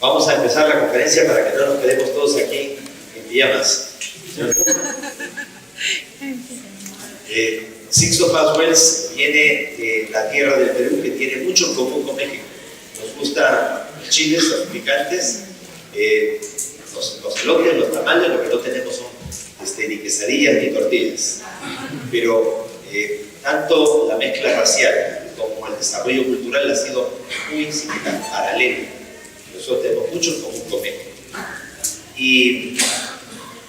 Vamos a empezar la conferencia para que no nos quedemos todos aquí en pijamas. Sixto Paz Wells viene de la tierra del Perú, que tiene mucho en común con México. Nos gustan los chiles, los picantes, los elotes, los tamales. Lo que no tenemos son ni quesadillas ni tortillas. Pero tanto la mezcla racial como el desarrollo cultural ha sido muy similar, paralelo. Nosotros tenemos mucho en común con México. Y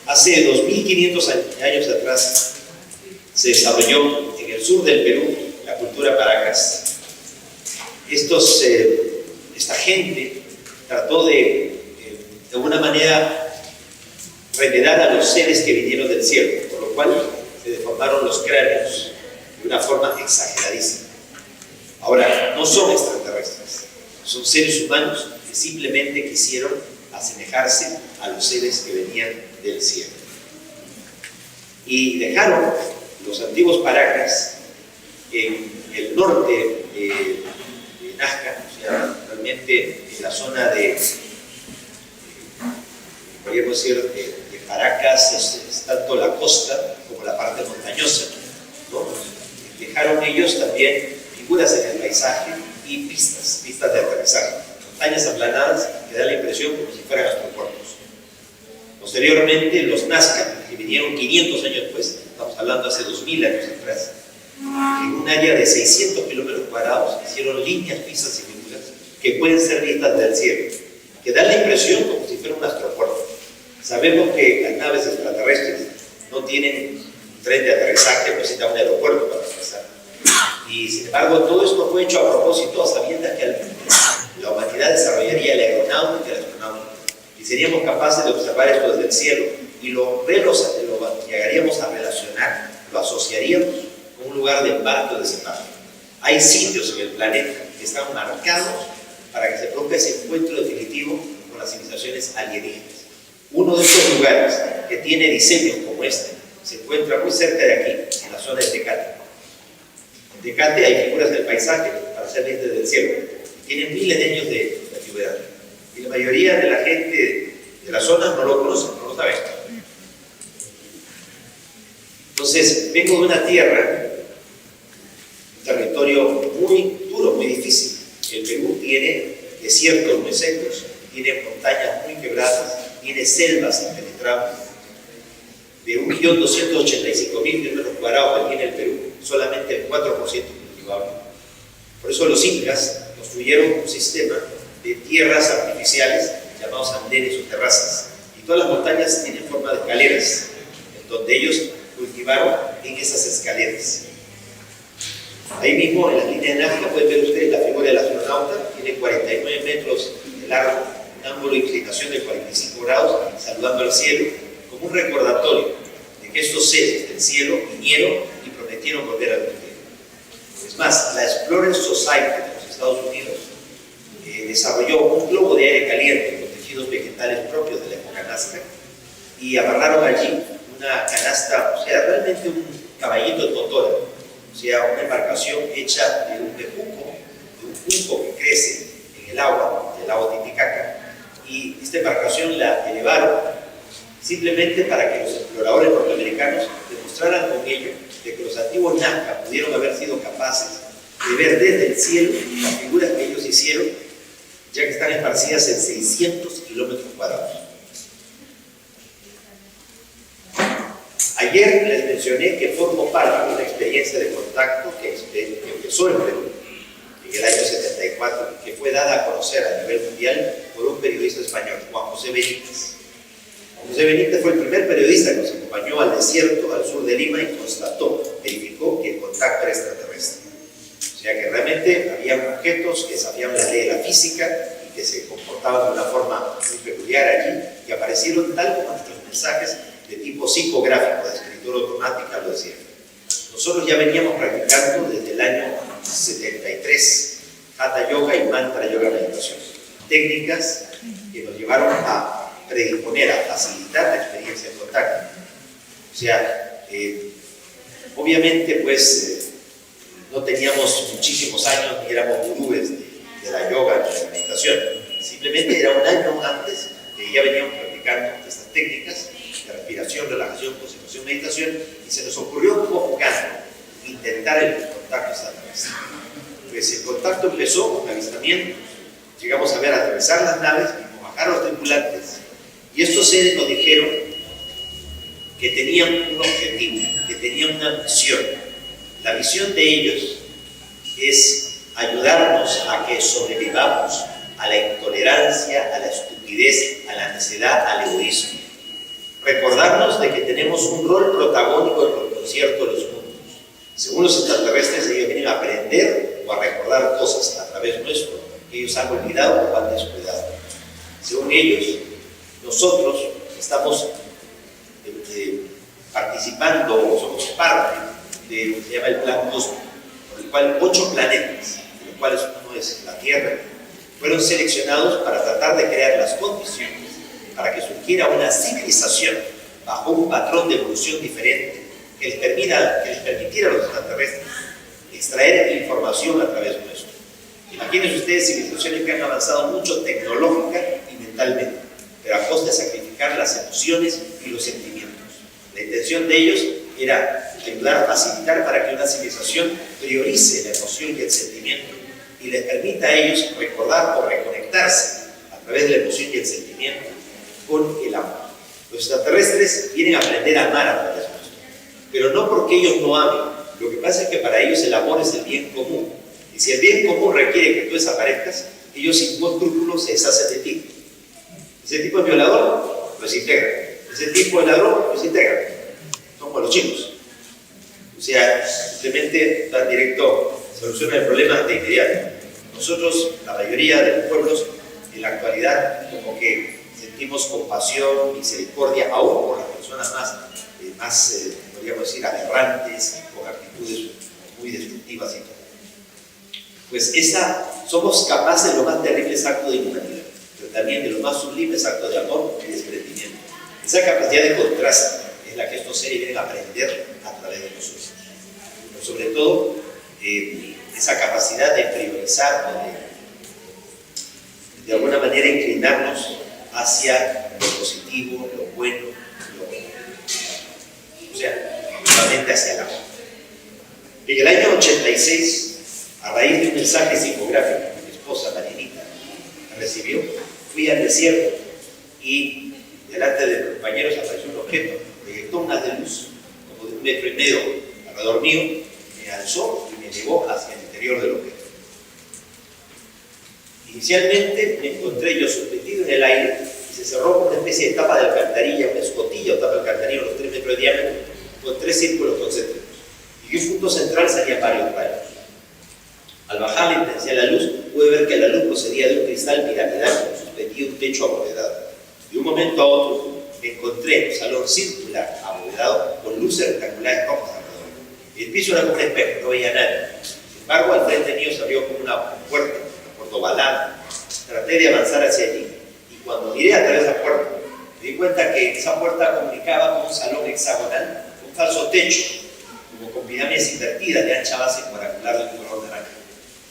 hace 2500 años atrás se desarrolló en el sur del Perú la cultura Paracas. Esta gente trató de alguna manera revelar a los seres que vinieron del cielo, por lo cual se deformaron los cráneos de una forma exageradísima. Ahora, no son extraterrestres, son seres humanos que simplemente quisieron asemejarse a los seres que venían del cielo. Y dejaron los antiguos Paracas en el norte de Nazca, o sea, realmente en la zona de podríamos decir, de Paracas es tanto la costa como la parte montañosa, ¿no? Dejaron ellos también figuras en el paisaje y pistas de aterrizaje, montañas aplanadas que dan la impresión como si fueran astropuertos. Posteriormente, los Nazca, que vinieron 500 años después, estamos hablando hace 2000 años atrás, en un área de 600 kilómetros cuadrados, hicieron líneas, pistas y figuras que pueden ser vistas del cielo, que dan la impresión como si fuera un astropuerto. Sabemos que las naves extraterrestres no tienen un tren de aterrizaje, necesitan un aeropuerto para aterrizar. Y sin embargo, todo esto fue hecho a propósito, sabiendo que al final la humanidad desarrollaría la aeronáutica y la astronáutica. Y seríamos capaces de observar esto desde el cielo y lo llegaríamos a relacionar, lo asociaríamos con un lugar de embarque o desembarque. Hay sitios en el planeta que están marcados para que se produzca ese encuentro definitivo con las civilizaciones alienígenas. Uno de estos lugares que tiene diseños como este se encuentra muy cerca de aquí, en la zona de Tecate. En Tecate hay figuras del paisaje para ser vistas desde el cielo. Tienen miles de años de antigüedad. Y la mayoría de la gente de la zona no lo conoce, no lo sabe. Entonces, vengo de una tierra, un territorio muy duro, muy difícil. El Perú tiene desiertos muy secos, tiene montañas muy quebradas, tiene selvas impenetrables. De 1.285.000 kilómetros cuadrados aquí en el Perú, solamente el 4% cultivable. Por eso los incas construyeron un sistema de tierras artificiales llamados andenes o terrazas. Y todas las montañas tienen forma de escaleras, en donde ellos cultivaron en esas escaleras. Ahí mismo, en la línea de Nazca, pueden ver ustedes la figura del astronauta, tiene 49 metros de largo, un ángulo de inclinación de 45 grados, saludando al cielo, como un recordatorio de que estos seres del cielo vinieron y prometieron volver algún día. Es más, la Explorer Society de los Estados Unidos desarrolló un globo de aire caliente con tejidos vegetales propios de la época Nazca y amarraron allí una canasta, o sea, realmente un caballito de motora, o sea, una embarcación hecha de un junco que crece en el agua Titicaca, y esta embarcación la elevaron simplemente para que los exploradores norteamericanos demostraran con ello de que los antiguos Nazca pudieron haber sido capaces de ver desde el cielo las figuras que ellos hicieron, ya que están esparcidas en 600 kilómetros cuadrados. Ayer les mencioné que formo parte de una experiencia de contacto que empezó en Perú en el año 74, que fue dada a conocer a nivel mundial por un periodista español, Juan José Benítez. Juan José Benítez fue el primer periodista que nos acompañó al desierto al sur de Lima y verificó que el contacto era extraterrestre. O sea que realmente había objetos que sabían la ley de la física y que se comportaban de una forma muy peculiar allí, y aparecieron tal como nuestros mensajes de tipo psicográfico, de escritura automática, lo decía. Nosotros ya veníamos practicando desde el año 73 Hatha Yoga y Mantra Yoga Meditación, técnicas que nos llevaron a predisponer, a facilitar la experiencia de contacto. O sea, obviamente pues no teníamos muchísimos años ni éramos gurúes de la yoga ni de la meditación, simplemente Simplemente era un año antes que ya veníamos practicando estas técnicas de respiración, relajación, concentración, meditación, y se nos ocurrió como gano intentar el contacto extraterrestre. Pues el contacto empezó con avistamientos. Llegamos a ver aterrizar las naves, vimos bajar a los tripulantes, y estos seres nos dijeron que tenían un objetivo, que tenían una misión. La misión de ellos es ayudarnos a que sobrevivamos a la intolerancia, a la estupidez, a la necedad, al egoísmo. Recordarnos de que tenemos un rol protagónico en el concierto de los mundos. Según los extraterrestres, ellos vienen a aprender o a recordar cosas a través nuestro que ellos han olvidado o han descuidado. Según ellos, nosotros estamos participando o somos parte de lo que se llama el plan cósmico, por el cual 8 planetas, de los cuales uno es la Tierra, fueron seleccionados para tratar de crear las condiciones para que surgiera una civilización bajo un patrón de evolución diferente que les permitiera a los extraterrestres extraer información a través nuestro. Imagínense ustedes civilizaciones que han avanzado mucho tecnológica y mentalmente, pero a costa de sacrificar las emociones y los sentimientos. La intención de ellos era ayudar a facilitar para que una civilización priorice la emoción y el sentimiento y les permita a ellos recordar o reconectarse a través de la emoción y el sentimiento con el amor. Los extraterrestres vienen a aprender a amar a través de esto, pero no porque ellos no amen. Lo que pasa es que para ellos el amor es el bien común. Y si el bien común requiere que tú desaparezcas, ellos sin ningún escrúpulo se deshacen de ti. Ese tipo de violador, los integran. Ese tipo de ladrón, los integran. Son como los chicos. O sea, simplemente dan directo, solucionan el problema de inmediato. Nosotros, la mayoría de los pueblos, en la actualidad, como que sentimos compasión, misericordia, aún por las personas más podríamos decir, aberrantes, con actitudes muy destructivas y todo. Pues somos capaces de los más terribles actos de inhumanidad, pero también de los más sublimes actos de amor y desprendimiento. Esa capacidad de contraste es la que estos seres vienen a aprender a través de nosotros. Pero sobre todo, esa capacidad de priorizar, de alguna manera inclinarnos hacia lo positivo, lo bueno, o sea, solamente hacia el amor. En el año 86, a raíz de un mensaje psicográfico que mi esposa, Marinita, recibió, fui al desierto y delante de mis compañeros apareció un objeto, proyectó una de luz como de 1,5 metros alrededor mío, me alzó y me llevó hacia el interior del objeto. Inicialmente me encontré yo suspendido en el aire y se cerró con una especie de tapa de alcantarilla, una escotilla o tapa de alcantarilla, unos 3 metros de diámetro, con 3 círculos concéntricos. Y de un punto central salían varios rayos. Al bajar la intensidad de la luz, pude ver que la luz procedía de un cristal piramidal suspendido en un techo abovedado. De un momento a otro, me encontré en un salón circular abovedado con luces rectangulares rojas alrededor. El piso era como un espejo, no veía nada. Sin embargo, al frente mío se abrió como una puerta ovalada. Traté de avanzar hacia allí y cuando miré a través de la puerta me di cuenta que esa puerta comunicaba con un salón hexagonal, un falso techo, como con pirámides invertidas de ancha base cuadrangular de color naranja.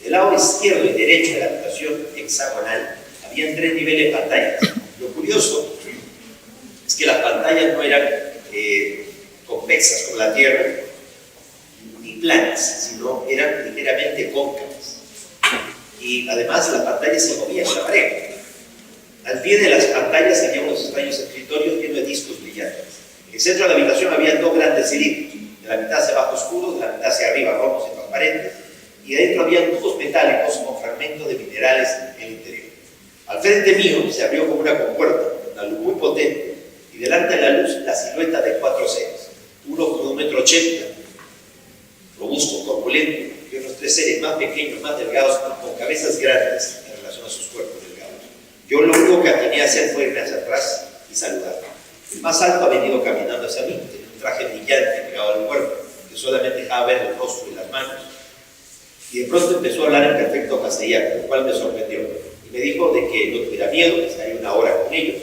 Del lado izquierdo y derecho de la habitación hexagonal habían 3 niveles de pantallas. Lo curioso es que las pantallas no eran convexas como la Tierra ni planas, sino eran ligeramente cóncavas. Y además las pantallas se movían con la pared. Al pie de las pantallas había unos extraños escritorios llenos de discos brillantes. En el centro de la habitación había 2 grandes cilindros, de la mitad hacia abajo oscuros, de la mitad hacia arriba rojos y transparentes, y adentro había tubos metálicos con fragmentos de minerales en el interior. Al frente mío se abrió como una compuerta, una luz muy potente, y delante de la luz la silueta de 4 seres, uno con 1,80 m, robusto, corpulento, y otros 3 seres más pequeños, más delgados, con cabezas grandes en relación a sus cuerpos delgados. Yo lo único que atiné a hacer fue irme hacia atrás y saludar. El más alto ha venido caminando hacia mí, tenía un traje brillante pegado al cuerpo, que solamente dejaba ver el rostro y las manos. Y de pronto empezó a hablar en perfecto castellano, lo cual me sorprendió. Y me dijo de que no tuviera miedo, que estaría 1 hora con ellos.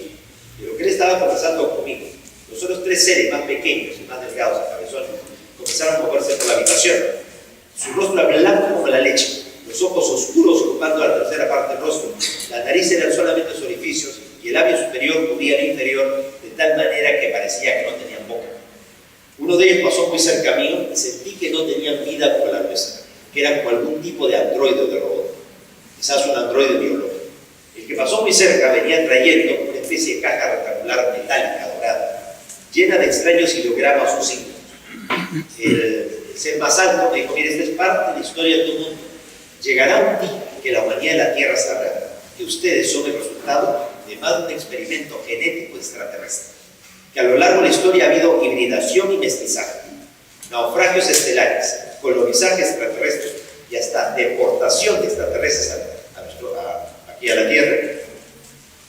Pero que él estaba conversando conmigo. Los otros 3 seres más pequeños y más delgados, cabezones, comenzaron a moverse por la habitación. Su rostro blanco como la leche, los ojos oscuros ocupando la tercera parte del rostro, la nariz eran solamente superior cubría el inferior de tal manera que parecía que no tenían boca. Uno de ellos pasó muy cerca mío y sentí que no tenían vida como la nuestra, que eran como algún tipo de androide o de robot, quizás un androide biológico. El que pasó muy cerca venía trayendo una especie de caja rectangular metálica dorada, llena de extraños ideogramas o signos. El ser más alto me dijo: mire, esta es parte de la historia de tu mundo. Llegará un día que la humanidad de la Tierra sabrá que ustedes son el resultado de más de un experimento genético extraterrestre, que a lo largo de la historia ha habido hibridación y mestizaje, naufragios estelares, colonizaje extraterrestre y hasta deportación de extraterrestres aquí a la Tierra,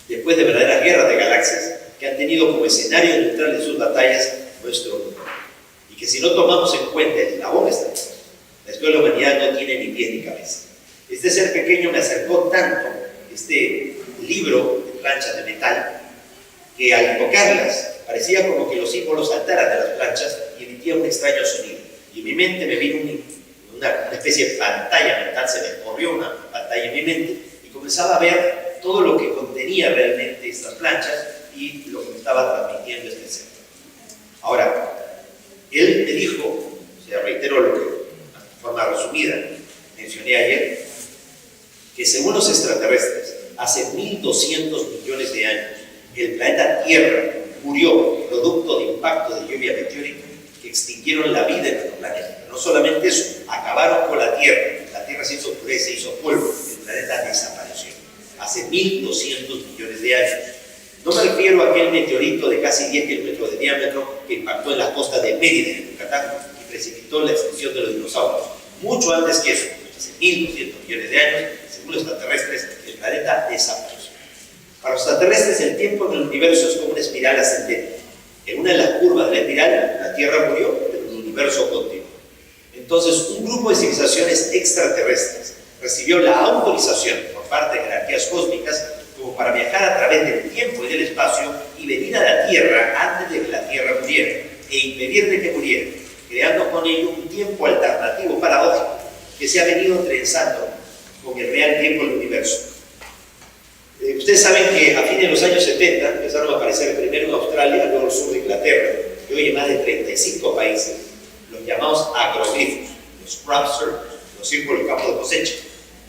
después de verdaderas guerras de galaxias que han tenido como escenario neutral de sus batallas nuestro mundo. Y que si no tomamos en cuenta el eslabón extraterrestre, la historia de la humanidad no tiene ni pies ni cabeza. Este ser pequeño me acercó tanto este libro de planchas de metal que al tocarlas parecía como que los símbolos saltaran de las planchas y emitían un extraño sonido. Y en mi mente me vino una especie de pantalla mental, se me corrió una pantalla en mi mente y comenzaba a ver todo lo que contenía realmente estas planchas y lo que me estaba transmitiendo este ser. Ahora, él me dijo, o sea, reitero lo que de forma resumida mencioné ayer, que según los extraterrestres, hace 1200 millones de años, el planeta Tierra murió producto de impacto de lluvia meteórica que extinguieron la vida en nuestro planeta. Pero no solamente eso, acabaron con la Tierra se hizo pureza, se hizo polvo, el planeta desapareció. Hace 1200 millones de años. No me refiero a aquel meteorito de casi 10 kilómetros de diámetro que impactó en las costas de Mérida, en Yucatán, y precipitó la extinción de los dinosaurios. Mucho antes que eso, hace 1200 millones de años, según los extraterrestres, el planeta desapareció. Para los extraterrestres, el tiempo en el universo es como una espiral ascendente. En una de las curvas de la espiral, la Tierra murió, pero el universo continuó. Entonces, un grupo de civilizaciones extraterrestres recibió la autorización por parte de jerarquías cósmicas como para viajar a través del tiempo y del espacio y venir a la Tierra antes de que la Tierra muriera e impedir de que muriera, creando con ello un tiempo alternativo paradójico que se ha venido trenzando con el real tiempo del universo. Ustedes saben que a fines de los años 70 empezaron a aparecer primero en Australia, luego en el sur de Inglaterra, y hoy en más de 35 países, los llamados agroglifos, los crop circles, los círculos de campo de cosecha.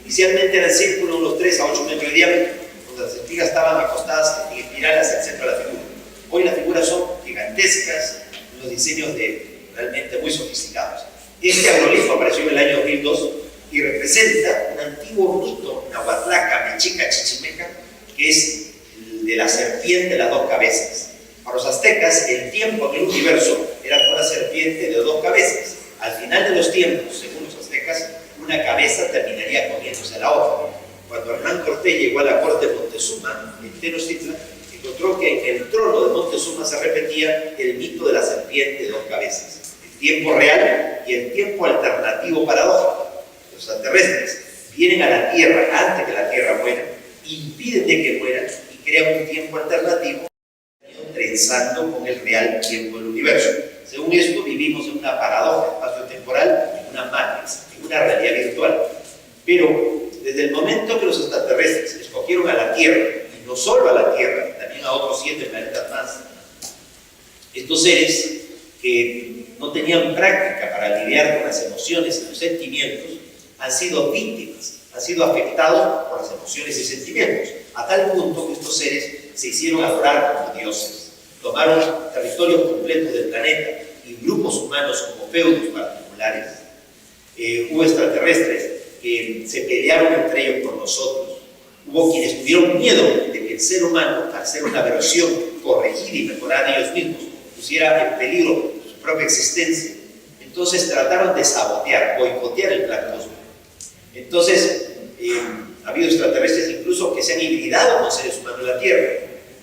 Inicialmente eran círculos unos 3 a 8 metros de diámetro, donde las espigas estaban acostadas en espiral hacia el centro de la figura. Hoy las figuras son gigantescas, unos diseños realmente muy sofisticados. Este agroglifo apareció en el año 2002 y representa un antiguo mito nahuatlaca, mexica, chichimeca, que es el de la serpiente de las dos cabezas. Para los aztecas, el tiempo en el universo era como una serpiente de 2 cabezas. Al final de los tiempos, según los aztecas, una cabeza terminaría comiéndose a la otra. Cuando Hernán Cortés llegó a la corte de Montezuma, en Tenochtitlan, encontró que en el trono de Montezuma se repetía el mito de la serpiente de 2 cabezas. El tiempo real y el tiempo alternativo paradójico. Los extraterrestres vienen a la Tierra antes que la Tierra muera, impiden de que muera y crean un tiempo alternativo trenzando con el real tiempo del universo. Según esto, vivimos en una paradoja espacio-temporal, en una matrix, en una realidad virtual. Pero desde el momento que los extraterrestres escogieron a la Tierra, y no solo a la Tierra, también a otros 7 planetas más, estos seres que no tenían práctica para lidiar con las emociones y los sentimientos, han sido víctimas, han sido afectados por las emociones y sentimientos, a tal punto que estos seres se hicieron adorar como dioses, tomaron territorios completos del planeta y grupos humanos como feudos particulares. Hubo extraterrestres que se pelearon entre ellos por nosotros, hubo quienes tuvieron miedo de que el ser humano, al ser una versión corregida y mejorada de ellos mismos, pusiera en peligro su propia existencia. Entonces trataron de sabotear, boicotear el plan cósmico. Entonces, ha habido extraterrestres incluso que se han hibridado con seres humanos en la Tierra.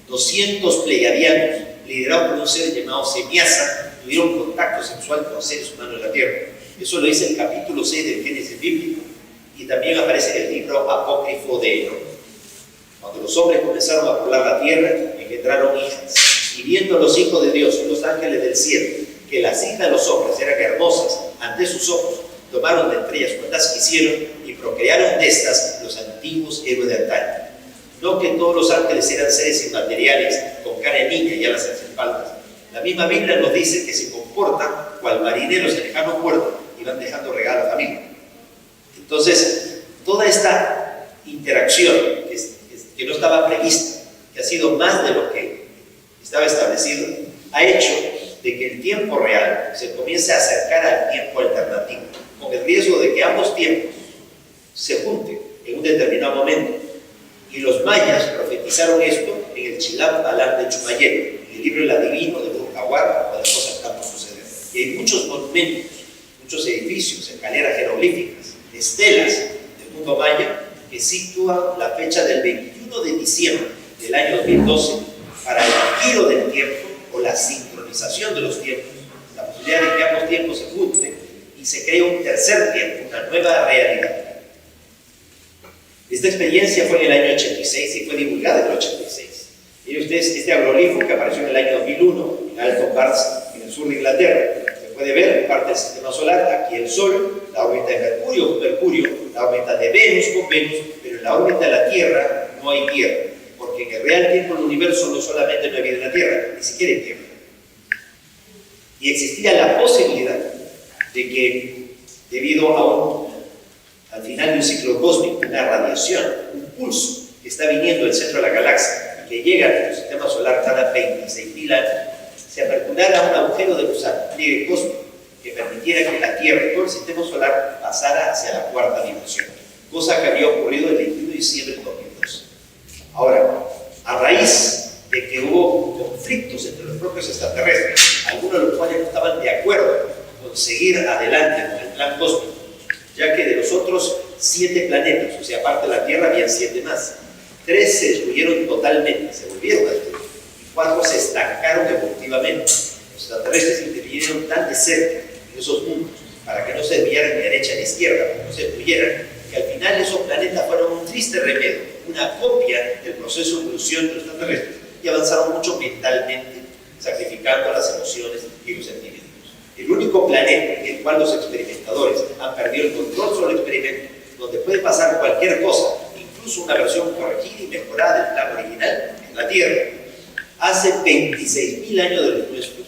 200 pleiadianos, liderados por un ser llamado Semiasa, tuvieron contacto sexual con seres humanos en la Tierra. Eso lo dice el capítulo 6 del Génesis bíblico y también aparece en el libro apócrifo de Enoch. Cuando los hombres comenzaron a poblar la tierra, engendraron hijas, y viendo los hijos de Dios y los ángeles del cielo que las hijas de los hombres eran hermosas ante sus ojos, tomaron de entre ellas cuantas quisieron y procrearon de estas los antiguos héroes de antaño. no que todos los ángeles eran seres inmateriales con cara de niña y alas hacen faltas. La misma Biblia nos dice que se comportan cual marineros en lejano puerto y van dejando regalo a la familia. Entonces, toda esta interacción que no estaba prevista, que ha sido más de lo que estaba establecido, ha hecho de que el tiempo real se comience a acercar al tiempo alternativo, con el riesgo de que ambos tiempos se junten en un determinado momento. Y los mayas profetizaron esto en el Chilam Balam de Chumayel, el libro El Adivino de Burjaguar, cuando las cosas están por suceder. Y hay muchos monumentos, muchos edificios, escaleras jeroglíficas, estelas del mundo maya que sitúan la fecha del 21 de diciembre del año 2012 para el giro del tiempo o la sincronización de los tiempos, la posibilidad de que ambos tiempos se junten y se cree un tercer tiempo, una nueva realidad. Esta experiencia fue en el año 86 y fue divulgada en el 86. Miren ustedes este agroglifo que apareció en el año 2001 en Alton Barnes, en el sur de Inglaterra. Se puede ver en parte del sistema solar, aquí el Sol, la órbita de Mercurio con Mercurio, la órbita de Venus con Venus, pero en la órbita de la Tierra no hay Tierra, porque en el real tiempo del universo no solamente no hay vida en la Tierra, ni siquiera hay Tierra. Y existía la posibilidad de que, debido al final de un ciclo cósmico, una radiación, un pulso que está viniendo del centro de la galaxia y que llega a nuestro sistema solar cada 26.000 años, se aperturara un agujero de gusano, un pliegue cósmico, que permitiera que la Tierra y todo el sistema solar pasara hacia la cuarta dimensión, cosa que había ocurrido el 21 de diciembre de 2012. Ahora, a raíz de que hubo conflictos entre los propios extraterrestres, algunos de los cuales no estaban de acuerdo con seguir adelante con el plan cósmico, ya que de los otros 7 planetas, o sea, aparte de la Tierra, habían 7 más. 3 se destruyeron totalmente, se volvieron a destruir, y 4 se estancaron evolutivamente. Los extraterrestres intervinieron tan de cerca en esos mundos para que no se desviaran ni a derecha ni a izquierda, para que no se destruyeran, que al final esos planetas fueron un triste remedio, una copia del proceso de evolución de los extraterrestres, y avanzaron mucho mentalmente, sacrificando las emociones y los sentimientos. El único planeta en el cual los experimentadores han perdido el control sobre el experimento, donde puede pasar cualquier cosa, incluso una versión corregida y mejorada del plan original, es la Tierra. Hace 26.000 años de los nuestros,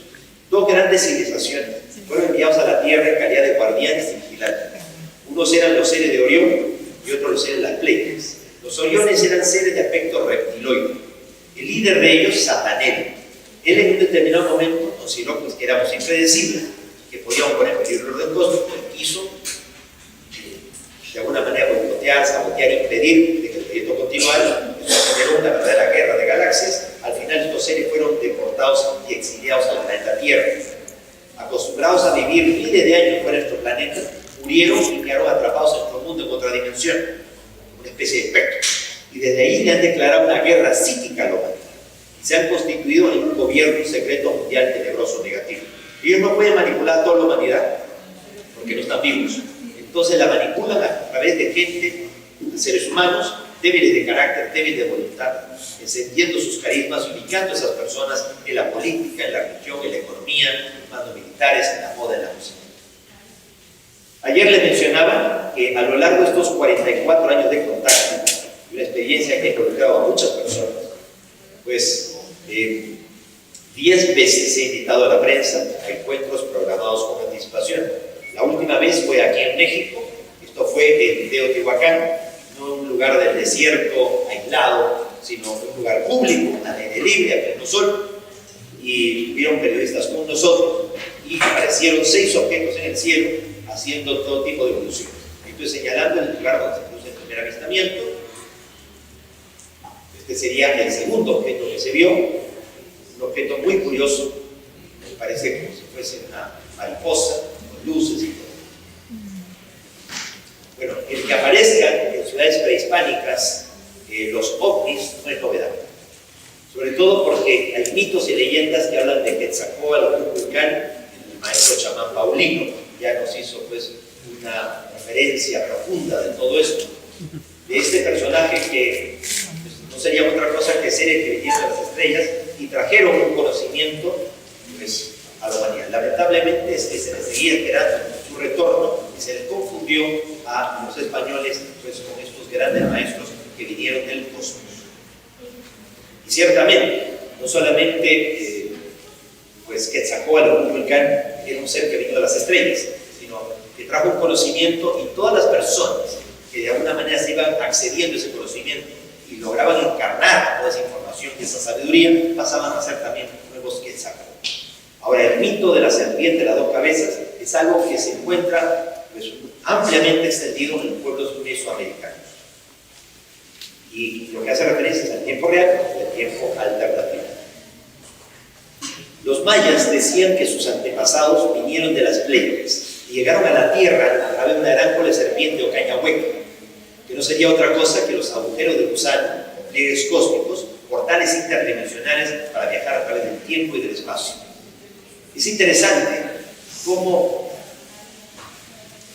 2 grandes civilizaciones fueron enviados a la Tierra en calidad de guardianes y vigilantes. Unos eran los seres de Orión y otros los seres de las Pleiades. Los Oriones eran seres de aspecto reptiloide. El líder de ellos, Satanel. Él en un determinado momento consideró que éramos impredecibles, que podíamos poner en peligro el orden cósmico, y quiso de alguna manera boicotear, sabotear, impedir de que el proyecto continuara. Eso generó una verdadera guerra de galaxias. Al final estos seres fueron deportados y exiliados al planeta Tierra. Acostumbrados a vivir miles de años fuera de nuestro planeta, murieron y quedaron atrapados en nuestro mundo en otra dimensión, una especie de espectro. Y desde ahí le han declarado una guerra psíquica a la humanidad. Y se han constituido en un gobierno secreto mundial tenebroso negativo. Ellos no pueden manipular a toda la humanidad porque no están vivos. Entonces la manipulan a través de gente, de seres humanos, débiles de carácter, débiles de voluntad, encendiendo sus carismas, ubicando a esas personas en la política, en la religión, en la economía, en los mandos militares, en la moda, en la música. Ayer les mencionaba que a lo largo de estos 44 años de contacto, y una experiencia que ha involucrado a muchas personas, pues 10 veces he invitado a la prensa a encuentros programados con anticipación. La última vez fue aquí en México. Esto fue en Teotihuacán, no un lugar del desierto aislado, sino un lugar público, al aire libre, a pleno sol. Y vieron periodistas con nosotros y aparecieron 6 objetos en el cielo haciendo todo tipo de evoluciones. Estoy señalando el lugar donde se produce el primer avistamiento. Este sería el segundo objeto que se vio, un objeto muy curioso, me parece como si fuese una mariposa, con luces y todo. Bueno, el que aparezcan en ciudades prehispánicas los ovnis no es novedad. Sobre todo porque hay mitos y leyendas que hablan de Quetzalcóatl, el maestro chamán Paulino, ya nos hizo pues una referencia profunda de todo esto, de este personaje que pues, no sería otra cosa que seres que vinieron de las estrellas y trajeron un conocimiento pues, a la humanidad. Lamentablemente se les seguía esperando su retorno y se les confundió a los españoles pues, con estos grandes maestros que vinieron del cosmos. Y ciertamente, no solamente pues Quetzalcóatl o Kukulcán era un ser que vino de las estrellas, sino que trajo un conocimiento, y todas las personas que de alguna manera se iban accediendo a ese conocimiento y lograban encarnar toda esa información y esa sabiduría, pasaban a ser también nuevos Quetzalcóatl. Ahora, el mito de la serpiente de las dos cabezas es algo que se encuentra pues, ampliamente extendido en los pueblos mesoamericanos. Y lo que hace referencia es al tiempo real y al tiempo alternativo. Los mayas decían que sus antepasados vinieron de las Pléyades y llegaron a la Tierra a través de una gran cola de serpiente o caña hueca, que no sería otra cosa que los agujeros de gusano o pliegues cósmicos, portales interdimensionales para viajar a través del tiempo y del espacio. Es interesante cómo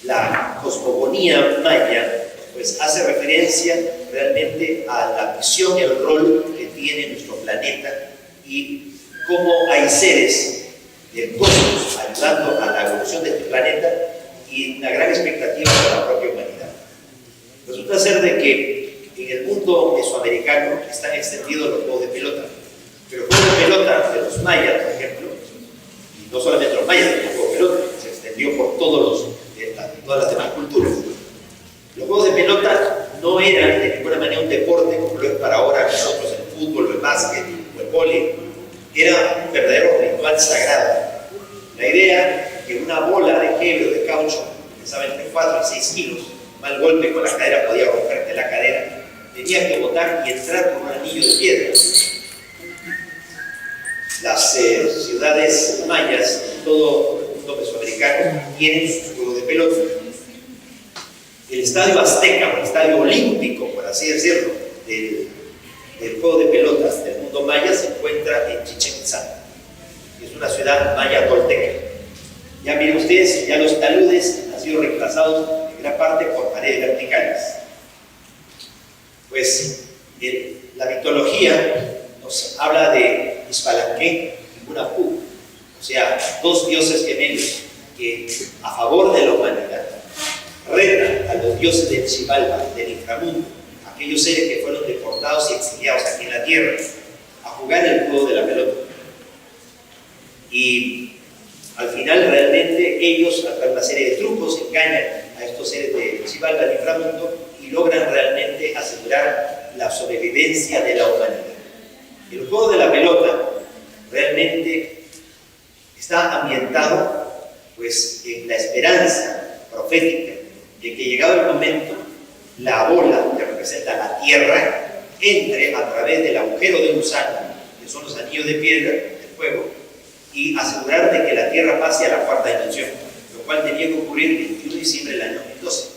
la cosmogonía maya pues hace referencia realmente a la visión y el rol que tiene nuestro planeta, y cómo hay seres del cosmos ayudando a la evolución de este planeta y una gran expectativa para la propia humanidad. Resulta ser de que en el mundo mesoamericano están extendidos los juegos de pelota, pero los juegos de pelota de los mayas, por ejemplo, y no solamente los mayas, sino el juego de pelota se extendió por todas las demás culturas. Los juegos de pelota no eran de ninguna manera un deporte como lo es para ahora nosotros el fútbol, o el básquet, o el vóley. Era un verdadero ritual sagrado. La idea que una bola de gel o de caucho, que pesaba entre 4 y 6 kilos, mal golpe con la cadera podía romperte la cadera, tenía que botar y entrar por un anillo de piedra. Las ciudades mayas, todo el mundo mesoamericano, tienen sus juegos de pelota. El estadio azteca, o el estadio olímpico, por así decirlo, del juego de pelotas del mundo maya se encuentra en Chichén Itzá, que es una ciudad maya tolteca. Ya miren ustedes, ya los taludes han sido reemplazados en gran parte por paredes verticales. Pues la mitología nos habla de Ispalanqué y Munapú, o sea, dos dioses gemelos que a favor de la humanidad retan a los dioses del Xibalba, del inframundo, aquellos seres que fueron deportados y exiliados aquí en la tierra, a jugar el juego de la pelota. Y al final realmente ellos, a través de una serie de trucos, engañan a estos seres de Xibalba, del inframundo, y logran realmente asegurar la sobrevivencia de la humanidad. El juego de la pelota realmente está ambientado pues, en la esperanza profética de que llegado el momento, la bola que representa la Tierra entre a través del agujero de gusano, que son los anillos de piedra del fuego, y asegurar de que la Tierra pase a la cuarta dimensión, lo cual tenía que ocurrir el 21 de diciembre del año 2012.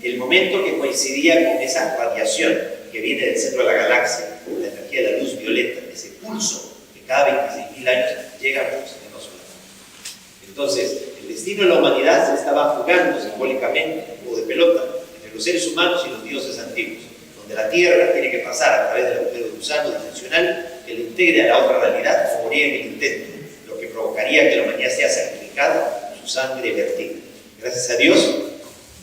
El momento que coincidía con esa radiación que viene del centro de la galaxia, la energía de la luz violeta, ese pulso que cada 26.000 años llega a un sistema solar. Entonces, el destino de la humanidad se estaba jugando simbólicamente, o de pelota, entre los seres humanos y los dioses antiguos, donde la Tierra tiene que pasar a través del agujero de gusano dimensional que le integre a la otra realidad o morir en el intento, lo que provocaría que la humanidad sea sacrificada, su sangre vertida. Gracias a Dios,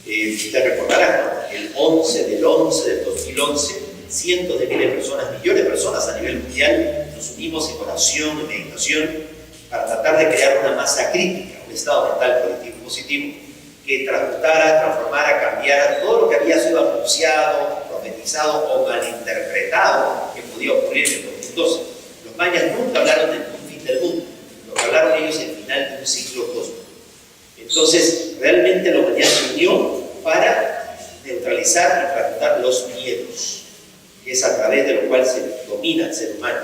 te recordarán, ¿no? El 11 del 2011, cientos de miles de personas, millones de personas a nivel mundial, nos unimos en oración, en meditación, para tratar de crear una masa crítica, un estado mental positivo, que transmutara, transformara, cambiara todo lo que había sido anunciado, profetizado o malinterpretado que podía ocurrir en el 2012. Los mayas nunca hablaron del fin del mundo, lo que hablaron ellos es el final de un ciclo cósmico. Entonces, realmente la humanidad se unió para neutralizar y transmutar los miedos, que es a través de lo cual se domina el ser humano,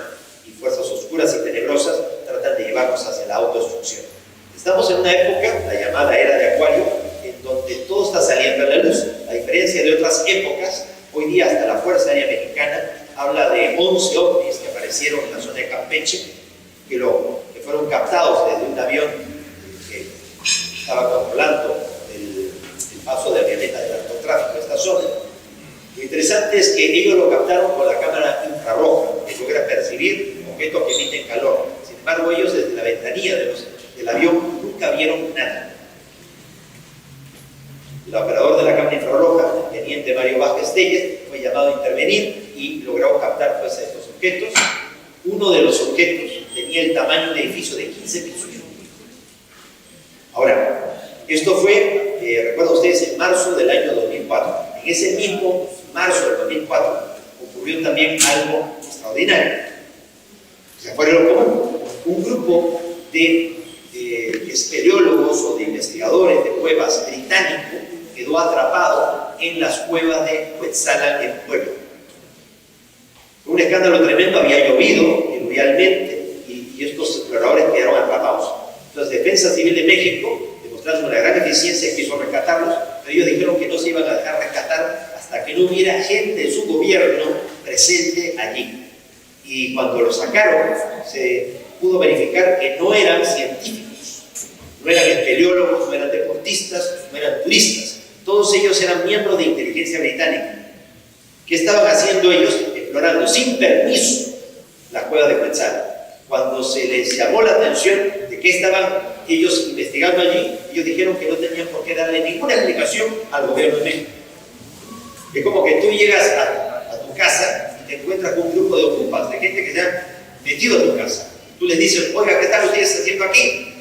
y fuerzas oscuras y tenebrosas tratan de llevarnos hacia la autodestrucción. Estamos en una época, la llamada era de Acuario, en donde todo está saliendo a la luz. A diferencia de otras épocas, hoy día hasta la Fuerza Aérea Mexicana habla de 11 ovnis que aparecieron en la zona de Campeche, que fueron captados desde un avión que estaba controlando el paso de avionetas de narcotráfico en esta zona. Lo interesante es que ellos lo captaron con la cámara infrarroja, que logra percibir objetos que emiten calor. Sin embargo, ellos desde la ventanilla del avión nunca vieron nada. El operador de la cámara infrarroja, el teniente Mario Vázquez Telles, fue llamado a intervenir y logró captar pues, estos objetos. objetos. Uno de los objetos tenía el tamaño de un edificio de 15 pisos. Ahora, esto fue, recuerdan ustedes, en marzo del año 2004. En ese mismo marzo del 2004 ocurrió también algo extraordinario. ¿Se acuerdan lo común? Un grupo de espeleólogos o de investigadores de cuevas británicos quedó atrapado en las cuevas de Cuetzalan en Puebla. Fue un escándalo tremendo, había llovido diluvialmente y estos exploradores quedaron atrapados. Entonces, Defensa Civil de México, demostrando una gran eficiencia, quiso rescatarlos, pero ellos dijeron que no se iban a dejar rescatar hasta que no hubiera gente de su gobierno presente allí. Y cuando los sacaron, se pudo verificar que no eran científicos, no eran espeleólogos, no eran deportistas, no eran turistas. Todos ellos eran miembros de inteligencia británica. ¿Qué estaban haciendo ellos? Explorando sin permiso la cueva de Cuetzalan. Cuando se les llamó la atención de qué estaban ellos investigando allí, ellos dijeron que no tenían por qué darle ninguna explicación al gobierno de México. Es como que tú llegas a tu casa y te encuentras con un grupo de ocupas, de gente que se han metido en tu casa. Tú les dices, oiga, ¿qué están ustedes haciendo aquí?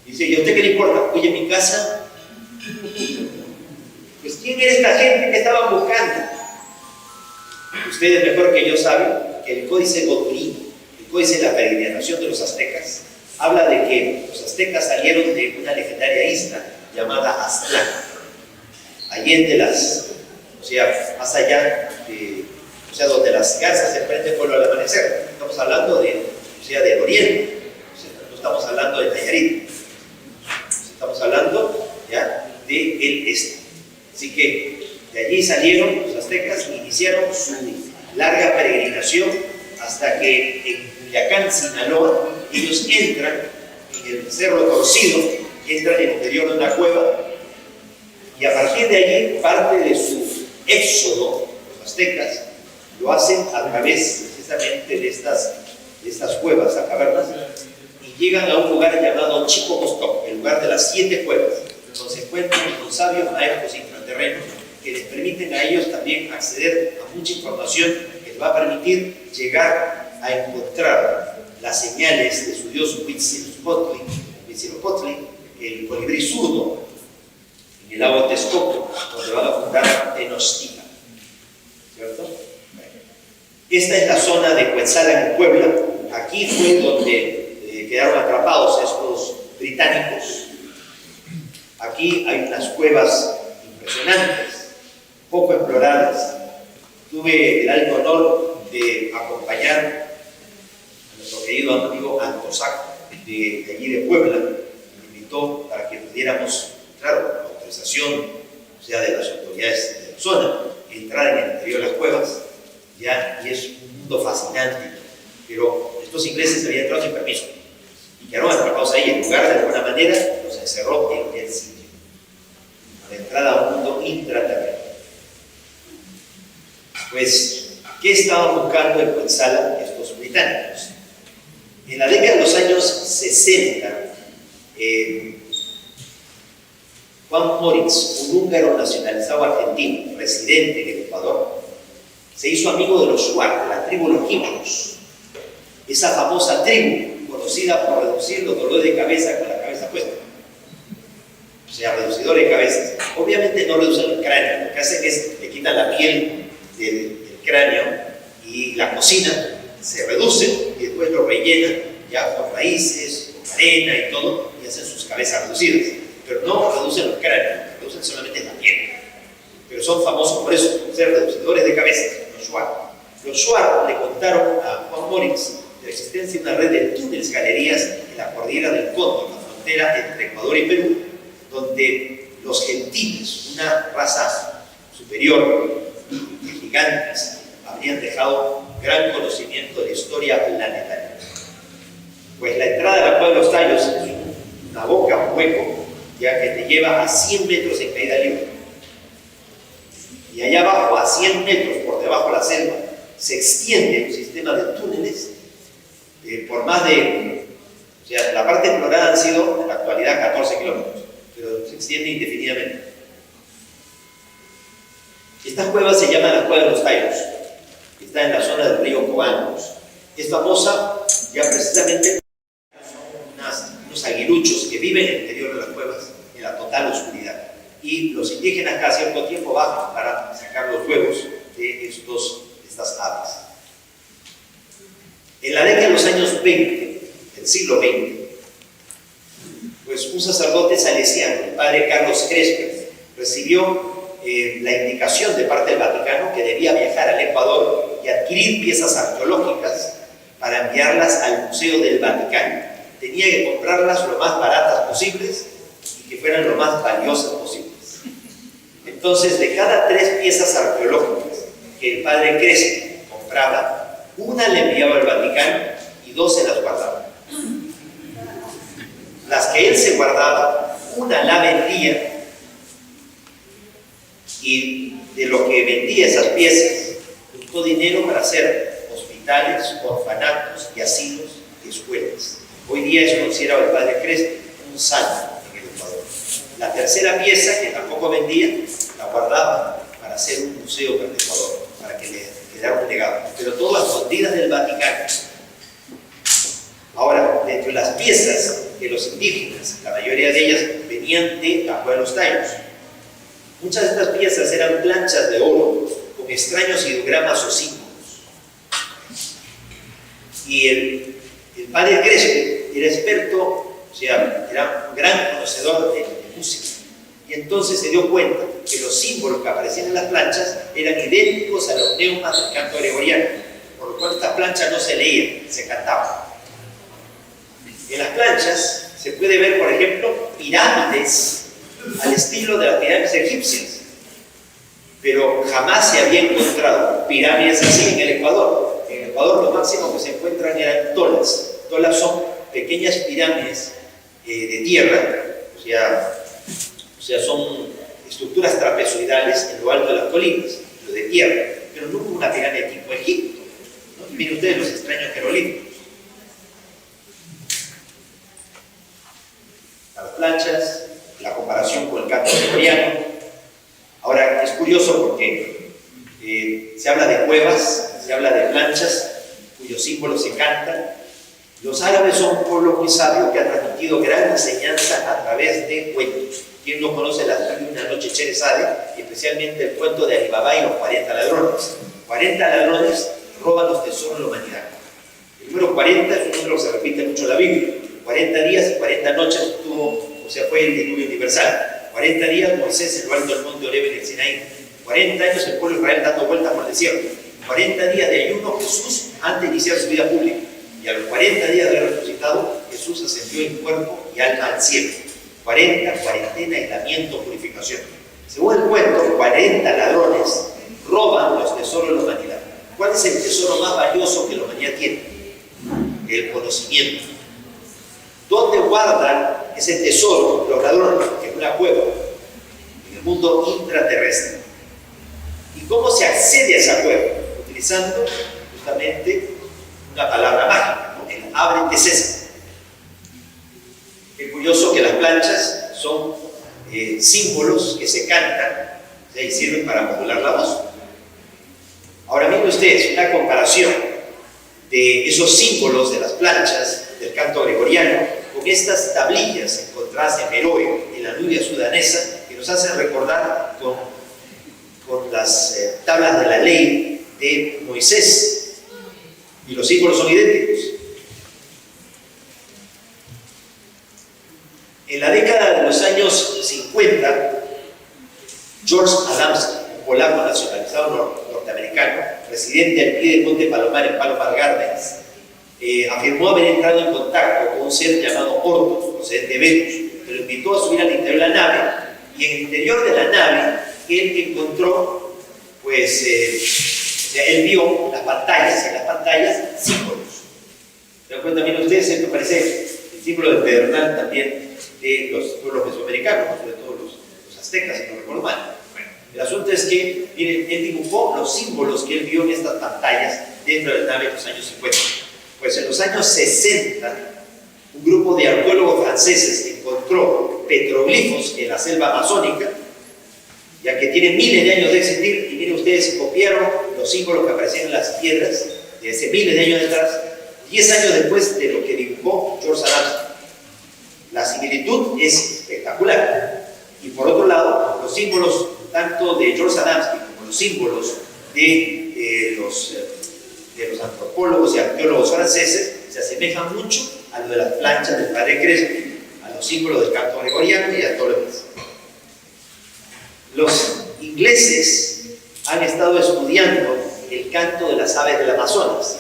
Y dice, ¿y a usted qué le importa? Oye, mi casa. Pues, ¿quién era esta gente que estaban buscando? Ustedes mejor que yo saben que el Códice Goturí, el Códice de la Peregrinación de los Aztecas, habla de que los aztecas salieron de una legendaria isla llamada Aztlán, allende o sea, más allá o sea, donde las garzas se prenden fuego al amanecer. Estamos hablando del oriente, o sea, no estamos hablando de Nayarit, estamos hablando ya del este. Así que de allí salieron los aztecas e iniciaron su larga peregrinación hasta que en Culiacán, Sinaloa, ellos entran en el Cerro Torcido, entran en el interior de una cueva y a partir de allí, parte de su éxodo, los aztecas, lo hacen a través precisamente de estas cuevas, a cavernas, y llegan a un lugar llamado Chicomostoc, el lugar de las 7 cuevas, donde se encuentran con sabios maestros intraterrenos que les permiten a ellos también acceder a mucha información que les va a permitir llegar a encontrar las señales de su dios Huitzilopochtli, el colibrí zurdo, en el lago Texcoco, donde van a fundar Tenochtitlan. ¿Cierto? Esta es la zona de Cuetzalan en Puebla. Aquí fue donde quedaron atrapados estos británicos. Aquí hay unas cuevas impresionantes, poco exploradas. Tuve el alto honor de acompañar a nuestro querido amigo Antosac de allí de Puebla. Me invitó para que pudiéramos, claro, la autorización, o sea, de las autoridades de la zona, entrar en el interior de las cuevas, ya, y es un mundo fascinante. Pero estos ingleses habían entrado sin permiso y quedaron atrapados ahí. En lugar de alguna manera, los encerró en el sitio, a la entrada a un mundo intraterreno. Pues, ¿qué estaban buscando en Cuetzalan estos británicos? En la década de los años 60, Juan Moritz, un húngaro nacionalizado argentino, residente en el Ecuador, se hizo amigo de los Shuar, de la tribu de los Quichus, esa famosa tribu conocida por reducir los dolores de cabeza con la cabeza puesta. O sea, reducidores de cabezas. Obviamente no reducen el cráneo, lo que hacen es le quitan la piel del cráneo y la cocinan, se reducen y después lo rellenan ya con raíces, con arena y todo, y hacen sus cabezas reducidas. Pero no reducen los cráneos, reducen solamente la piel. Pero son famosos por eso, por ser reducidores de cabezas, los Shuar. Los Shuar le contaron a Juan Moritz de la existencia de una red de túneles galerías en la cordillera del Cóndor, la frontera entre Ecuador y Perú, donde los gentiles, una raza superior de gigantes, habrían dejado gran conocimiento de la historia planetaria. Pues la entrada de la cueva de los Tallos es una boca, un hueco, ya que te lleva a 100 metros en caída libre. Y allá abajo, a 100 metros por debajo de la selva, se extiende un sistema de túneles por más de, o sea, la parte explorada han sido en la actualidad 14 kilómetros, pero se extiende indefinidamente. Estas cuevas se llaman la Cueva de los Tallos, que está en la zona del río Coanos. es famosa ya precisamente unos aguiluchos que viven en el interior de las cuevas en la total oscuridad. Y los indígenas cada cierto tiempo bajan para sacar los huevos de estas aves. En la década de los años 20, del siglo XX, pues un sacerdote salesiano, el padre Carlos Crespi, recibió la indicación de parte del Vaticano que debía viajar al Ecuador y adquirir piezas arqueológicas para enviarlas al Museo del Vaticano. Tenía que comprarlas lo más baratas posibles y que fueran lo más valiosas posibles. Entonces, de cada 3 piezas arqueológicas que el padre Crespi compraba, una le enviaba al Vaticano y 2 se las guardaba. Las que él se guardaba, una la vendía, y de lo que vendía esas piezas, juntó dinero para hacer hospitales, orfanatos y asilos y escuelas. Hoy día es considerado el padre Crespi un santo en el Ecuador. La tercera pieza, que tampoco vendía, la guardaba para hacer un museo para el Ecuador, para que le quedara un legado. Pero todo a escondidas del Vaticano. Ahora, dentro de las piezas que los indígenas, la mayoría de ellas venían de la Cueva de los Tayos. Muchas de estas piezas eran planchas de oro con extraños ideogramas o símbolos. Y el padre Crespi era experto, o sea, era un gran conocedor de música. Y entonces se dio cuenta que los símbolos que aparecían en las planchas eran idénticos a los neumas del canto gregoriano, por lo cual estas planchas no se leían, se cantaban. En las planchas se puede ver, por ejemplo, pirámides al estilo de las pirámides egipcias, pero jamás se había encontrado pirámides así en el Ecuador. En el Ecuador lo máximo que se encuentran eran tolas. Tolas son pequeñas pirámides de tierra, o sea, son estructuras trapezoidales en lo alto de las colinas, pero de tierra, pero nunca una pirámide tipo Egipto, ¿no? Miren ustedes los extraños jeroglíficos. Las planchas, la comparación con el canto gregoriano. Ahora, es curioso porque se habla de cuevas, se habla de planchas cuyos símbolos se cantan. Los árabes son un pueblo muy sabio que ha transmitido gran enseñanza a través de cuentos. ¿Quién no conoce la historia de Una noche en Sherezade? Especialmente el cuento de Alibaba y los 40 ladrones. 40 ladrones roban los tesoros de la humanidad. El número 40 es un número que se repite mucho en la Biblia. 40 días y 40 noches fue el diluvio universal. 40 días Moisés en lo alto del monte Oreb en el Sinaí. 40 años el pueblo de Israel dando vueltas por el desierto. 40 días de ayuno Jesús antes de iniciar su vida pública. Y a los 40 días de haber resucitado, Jesús ascendió en cuerpo y alma al cielo. 40, cuarentena, aislamiento, purificación. Según el cuento, 40 ladrones roban los tesoros de la humanidad. ¿Cuál es el tesoro más valioso que la humanidad tiene? El conocimiento. ¿Dónde guardan ese tesoro los ladrones? En una cueva, en el mundo intraterrestre. ¿Y cómo se accede a esa cueva? Utilizando justamente una palabra mágica, ¿no? El ábrete sésamo. Es curioso que las planchas son símbolos que se cantan, ¿sí? Y sirven para modular la voz. Ahora miren ustedes una comparación de esos símbolos de las planchas del canto gregoriano con estas tablillas encontradas en Meroe, en la Nubia sudanesa, que nos hacen recordar con las tablas de la ley de Moisés. Y los símbolos son idénticos. En la década de los años 50, George Adamski, un polaco nacionalizado norteamericano, residente al pie del Monte Palomar en Palomar Gardens, afirmó haber entrado en contacto con un ser llamado Orton, procedente de Venus, que lo invitó a subir al interior de la nave, y en el interior de la nave él encontró, pues, él vio las pantallas, en las pantallas símbolos. ¿Se dan cuenta? Miren ustedes, esto parece el símbolo del pedernal también de los pueblos mesoamericanos, sobre todo los aztecas, si no recuerdo mal. Bueno, el asunto es que, miren, él dibujó los símbolos que él vio en estas pantallas dentro de la nave en los años 50. Pues en los años 60, un grupo de arqueólogos franceses encontró petroglifos en la selva amazónica, ya que tienen miles de años de existir, y miren ustedes, copiaron los símbolos que aparecían en las piedras de hace miles de años atrás 10 años después de lo que dibujó George Adams. La similitud es espectacular. Y por otro lado, los símbolos tanto de George Adamski como los símbolos de los antropólogos y arqueólogos franceses se asemejan mucho a lo de las planchas del padre Crespi, a los símbolos del canto gregoriano y a todo lo demás. Los ingleses han estado estudiando el canto de las aves del Amazonas,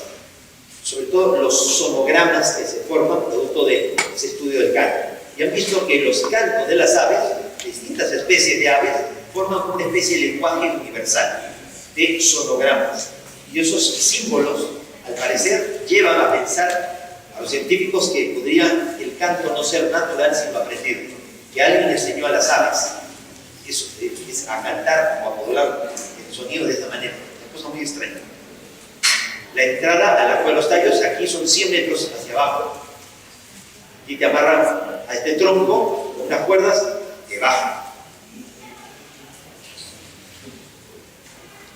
sobre todo los sonogramas que se forman producto de ese estudio del canto. Y han visto que los cantos de las aves, distintas especies de aves, forman una especie de lenguaje universal de sonogramas. Y esos símbolos, al parecer, llevan a pensar a los científicos que podría el canto no ser natural sino aprendido, que alguien enseñó a las aves es a cantar o a modular el sonido de esta manera. Una cosa muy extraña. La entrada a la cueva de los tallos aquí son 100 metros hacia abajo y te amarran a este tronco con unas cuerdas que bajan.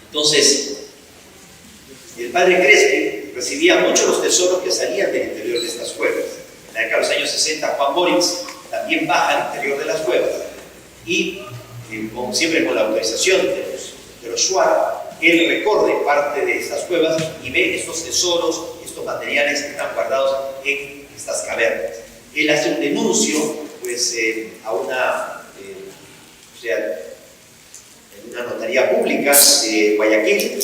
Entonces, el padre Crespi recibía muchos los tesoros que salían del interior de estas cuevas. En la década de los años 60, Juan Moritz también baja al interior de las cuevas y, siempre con la autorización de los Schwartz, él recorre parte de estas cuevas y ve estos tesoros, estos materiales que están guardados en estas cavernas. Él hace un denuncio a una, en una notaría pública de Guayaquil,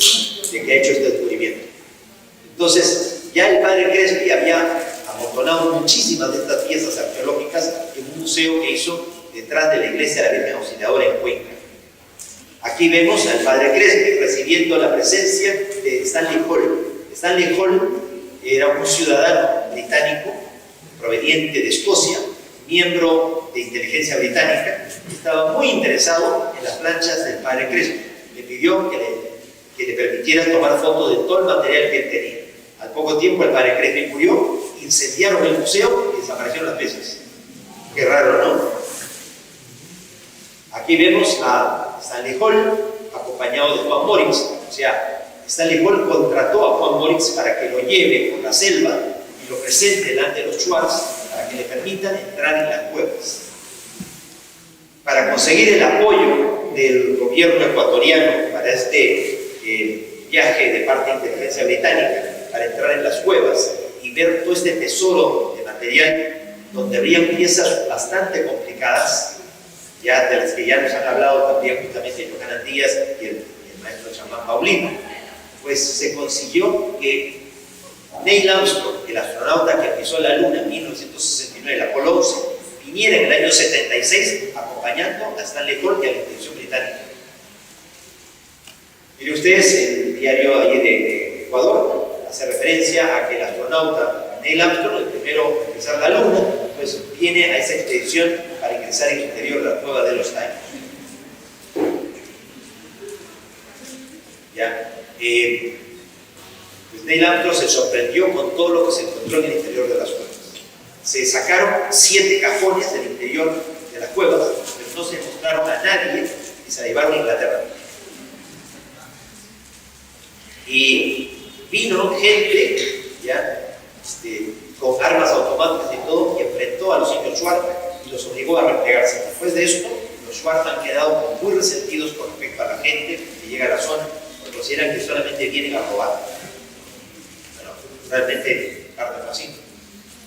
de que ha hecho este descubrimiento. Entonces, ya el padre Crespi había amontonado muchísimas de estas piezas arqueológicas en un museo que hizo detrás de la iglesia de la Virgen Auxiliadora en Cuenca. Aquí vemos al padre Crespi recibiendo la presencia de Stanley Hall. Stanley Hall era un ciudadano británico proveniente de Escocia, miembro de inteligencia británica, que estaba muy interesado en las planchas del padre Crespi. Le pidió que le permitiera tomar fotos de todo el material que él tenía. Al poco tiempo el padre Crespi murió, incendiaron el museo y desaparecieron las piezas. Qué raro, ¿no? Aquí vemos a Stanley Hall acompañado de Juan Moritz. O sea, Stanley Hall contrató a Juan Moritz para que lo lleve por la selva y lo presente delante de los Schwartz para que le permitan entrar en las cuevas. Para conseguir el apoyo del gobierno ecuatoriano para este viaje de parte de inteligencia británica para entrar en las cuevas y ver todo este tesoro de material donde habrían piezas bastante complicadas, ya de las que ya nos han hablado también justamente Johanan Díaz y el maestro Chamán Paulino, pues se consiguió que Neil Armstrong, el astronauta que pisó la Luna en 1969, el Apolo 11, viniera en el año 76 acompañando a Stanley Hall y a la expedición británica. Miren ustedes, el diario allí de Ecuador hace referencia a que el astronauta Neil Armstrong, el primero en pisar la Luna, pues viene a esa expedición para ingresar en el interior de la cueva de los tallos. ¿Ya? Pues Neil Armstrong se sorprendió con todo lo que se encontró en el interior de las cuevas. Se sacaron 7 cajones del interior de las cuevas, pero no se mostraron a nadie y se la llevaron a Inglaterra. Y vino gente, ¿ya? Con armas automáticas y todo, y enfrentó a los indios Schwartz y los obligó a replegarse. Después de esto, los Schwartz han quedado muy resentidos con respecto a la gente que llega a la zona, porque consideran que solamente vienen a robar. Bueno, realmente parte así.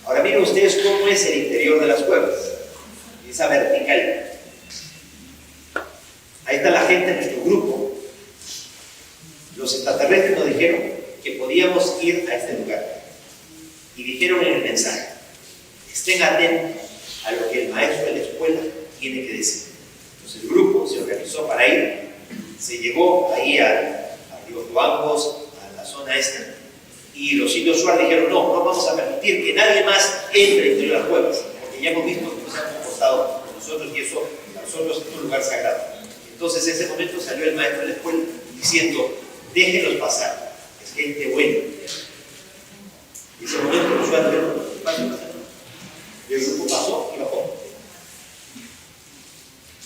Ahora miren ustedes cómo es el interior de las cuevas, esa vertical. Ahí está la gente en nuestro grupo. Los extraterrestres nos dijeron que podíamos ir a este lugar. Y dijeron en el mensaje: estén atentos a lo que el maestro de la escuela tiene que decir. Entonces el grupo se organizó para ir, se llegó ahí a Río Tuangos, a la zona esta, y los indios Schwartz dijeron: no vamos a permitir que nadie más entre entre las cuevas, porque ya hemos visto cómo se han comportado con nosotros y eso para nosotros es un lugar sagrado. Entonces en ese momento salió el maestro de la escuela diciendo: déjenlos pasar, es gente buena. Y en ese momento los Schwartz dijeron: pasen. Y el grupo pasó y bajó.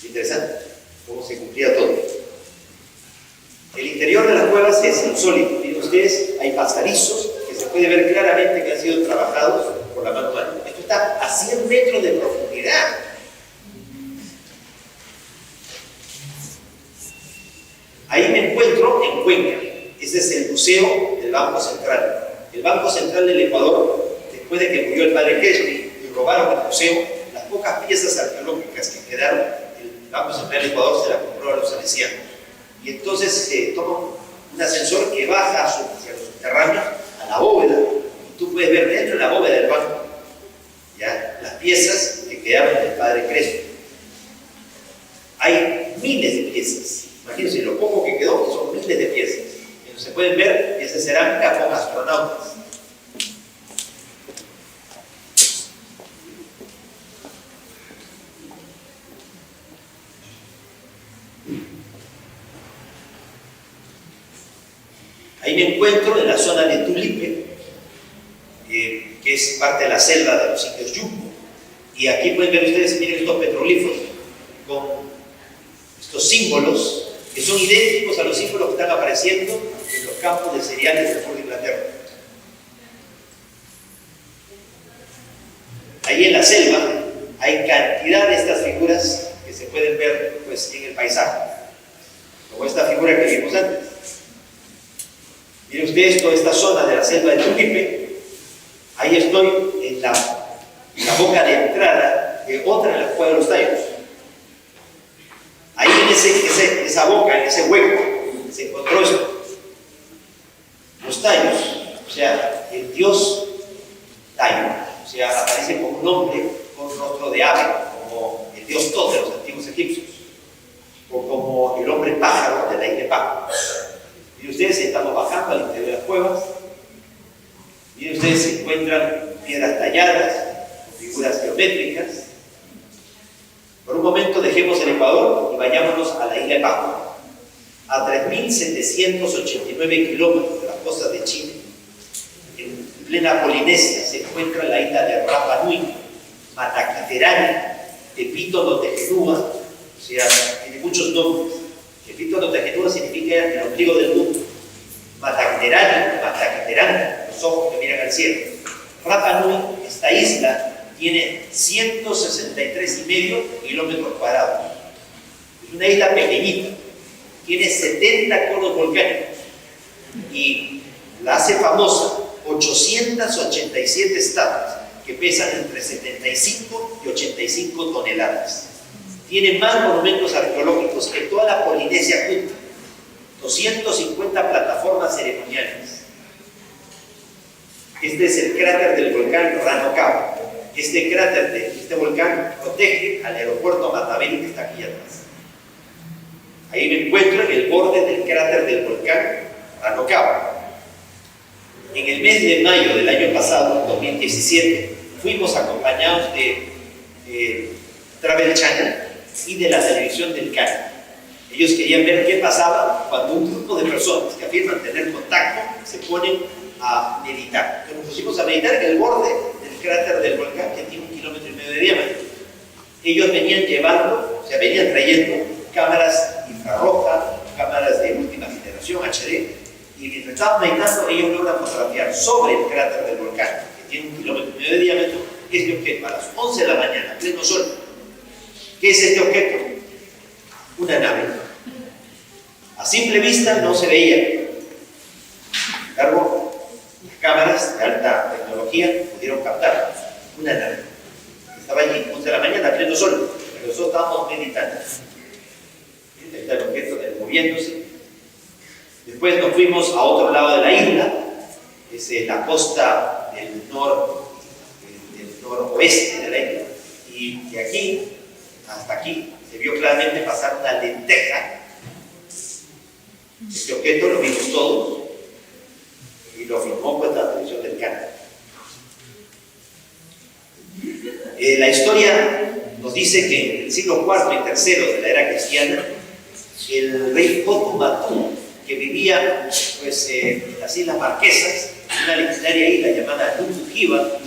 Interesante cómo se cumplía todo. El interior de las cuevas es insólito. Miren ustedes, hay pasadizos que se puede ver claramente que han sido trabajados por la mano humana. Esto está a 100 metros de profundidad. Ahí me encuentro en Cuenca. Ese es el museo del Banco Central. El Banco Central del Ecuador, después de que murió el padre Crespi y robaron el museo, las pocas piezas arqueológicas que quedaron, el Banco Central del Ecuador se las compró a los salesianos. Y entonces se toma un ascensor que baja hacia los subterráneos, a la bóveda, y tú puedes ver dentro de la bóveda del banco, ¿ya?, las piezas que quedaron del padre Crespo. Hay miles de piezas. Imagínense lo poco que quedó, que son miles de piezas. Y se pueden ver piezas cerámicas con astronautas. Ahí me encuentro en la zona de Tulipe, que es parte de la selva de los indios Yumbo. Y aquí pueden ver ustedes, miren estos petroglifos con estos símbolos que son idénticos a los símbolos que están apareciendo en los campos de cereales del sur de Inglaterra. Ahí en la selva hay cantidad de estas figuras que se pueden ver, pues, en el paisaje, como esta figura que vimos antes. Miren ustedes toda esta zona de la selva de Tulipe. Ahí estoy en la boca de entrada de otra de las cuevas de los tallos. Ahí en esa boca, en ese hueco, se encontró esto. Los tallos, o sea, el dios tallo, o sea, aparece como un hombre con rostro de ave, como el dios Tot de los antiguos egipcios, o como el hombre pájaro de la isla de Paco. Miren ustedes, estamos bajando al interior de las cuevas. Miren ustedes, se encuentran piedras talladas, figuras geométricas. Por un momento dejemos el Ecuador y vayámonos a la isla de Paco, a 3.789 kilómetros de las costas de Chile. En plena Polinesia se encuentra la isla de Rapa Nui, Mataquiterani, Tepito Notejenúa, o sea, tiene muchos nombres. Tepito Notejenúa significa el ombligo del mundo. Mataquiterani, los ojos que miran al cielo. Rapa Nui, esta isla, tiene 163,5 kilómetros cuadrados. Es una isla pequeñita, tiene 70 conos volcánicos y la hace famosa 887 estatuas que pesan entre 75 y 85 toneladas. Tiene más monumentos arqueológicos que toda la Polinesia junta, 250 plataformas ceremoniales. Este es el cráter del volcán Ranocao. Este cráter de este volcán protege al aeropuerto Mataveri que está aquí atrás. Ahí me encuentro en el borde del cráter del volcán Ranocao. En el mes de mayo del año pasado, 2017, fuimos acompañados de Travel Channel y de la televisión del Cali. Ellos querían ver qué pasaba cuando un grupo de personas que afirman tener contacto se ponen a meditar. Entonces nos pusimos a meditar en el borde del cráter del volcán, que tiene 1,5 kilómetros de diámetro. Ellos venían trayendo cámaras infrarrojas, cámaras de última generación, HD, y mientras estaban meditando, ellos logran fotografiar sobre el cráter del volcán, que tiene 1,5 kilómetros de diámetro, este objeto a las 11 de la mañana, pleno sol. ¿Qué es este objeto? Una nave. A simple vista no se veía. Sin embargo, las cámaras de alta tecnología pudieron captar una nave. Estaba allí, 11 de la mañana, pleno sol, pero nosotros estábamos meditando. Ahí está el objeto moviéndose. Después nos fuimos a otro lado de la isla, es la costa del noroeste de la isla, y de aquí hasta aquí se vio claramente pasar una lenteja. Este objeto lo vimos todos y lo filmó pues la televisión del Cali. La historia nos dice que en el siglo IV y III de la era cristiana, el rey Potumatu, que vivía pues, en las Islas Marquesas, en una legendaria isla llamada Nukujiba,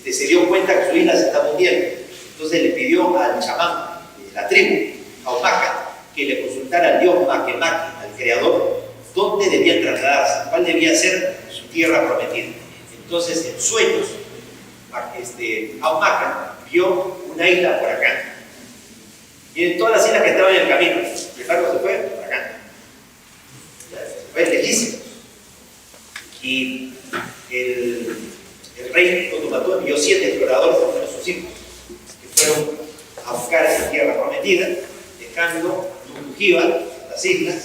se dio cuenta que su isla se estaba hundiendo. Entonces le pidió al chamán de la tribu, Aumaca, que le consultara al dios Makemake, al creador, dónde debían trasladarse, cuál debía ser su tierra prometida. Entonces, en sueños, Aumaca vio una isla por acá. Miren todas las islas que estaban en el camino. El barco se fue por acá. Se fue lejísimo. Y el rey Otumatú envió 7 exploradores con sus hijos, que fueron a buscar esa tierra prometida, dejando Nukujiva, las islas.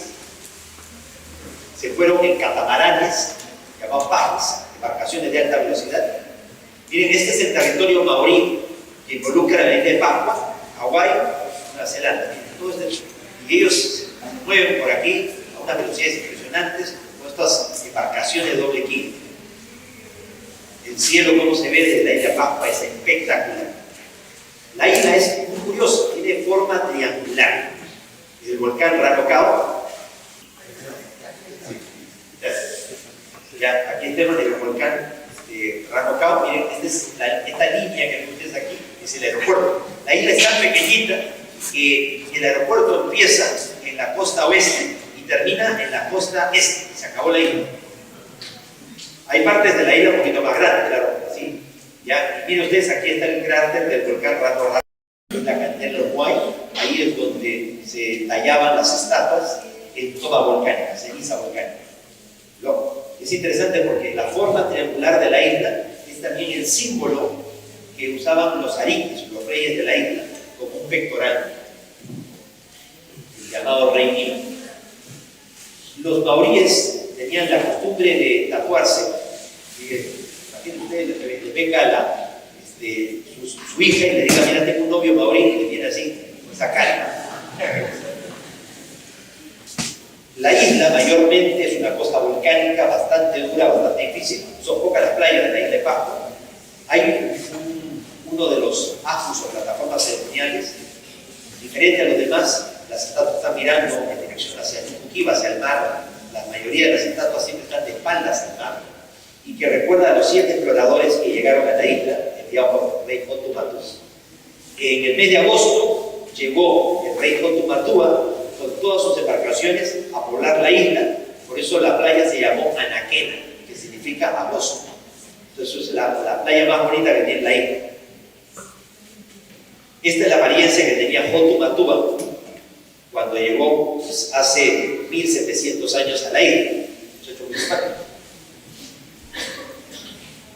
Se fueron en catamaranes, llamados pajes, embarcaciones de alta velocidad. Miren, este es el territorio maorí, que involucra la isla de Pascua, Hawái, Nueva Zelanda. Y ellos se mueven por aquí a unas velocidades impresionantes con estas embarcaciones de doble quilla. El cielo, como se ve desde la isla de Pascua, es espectacular. La isla es muy curiosa, tiene forma triangular. Es el volcán Ranocao. Ya, aquí tenemos el volcán Ranocao. Miren, esta línea que ven ustedes aquí es el aeropuerto. La isla es tan pequeñita que el aeropuerto empieza en la costa oeste y termina en la costa este. Se acabó la isla. Hay partes de la isla un poquito más grandes, claro, ¿sí? Ya, miren ustedes, aquí está el cráter del volcán Ranocao, la cantera de los Huay. Ahí es donde se tallaban las estatuas en toda volcánica, ceniza volcánica. Es interesante porque la forma triangular de la isla es también el símbolo que usaban los ariquis, los reyes de la isla, como un pectoral, el llamado rey Nilo. Los maoríes tenían la costumbre de tatuarse. Imagínense ustedes que le venga su hija y le diga: mira, tengo un novio maorí, y le viene así, con esa cara. La isla mayormente es una costa volcánica bastante dura, bastante difícil. Son pocas las playas de la isla de Pascua. Hay uno de los ajus o plataformas ceremoniales, diferente a los demás. Las estatuas están mirando en dirección hacia Nukujiva, hacia el mar. La mayoría de las estatuas siempre están de espaldas al mar, y que recuerda a los 7 exploradores que llegaron a la isla, enviados por el rey Otumatú. En el mes de agosto llegó el rey Otumatúa con todas sus embarcaciones a poblar la isla. Por eso la playa se llamó Anaquena, que significa agosto. Entonces es la playa más bonita que tiene la isla. Esta es la apariencia que tenía Otumatúa cuando llegó, pues, hace 1700 años a la isla.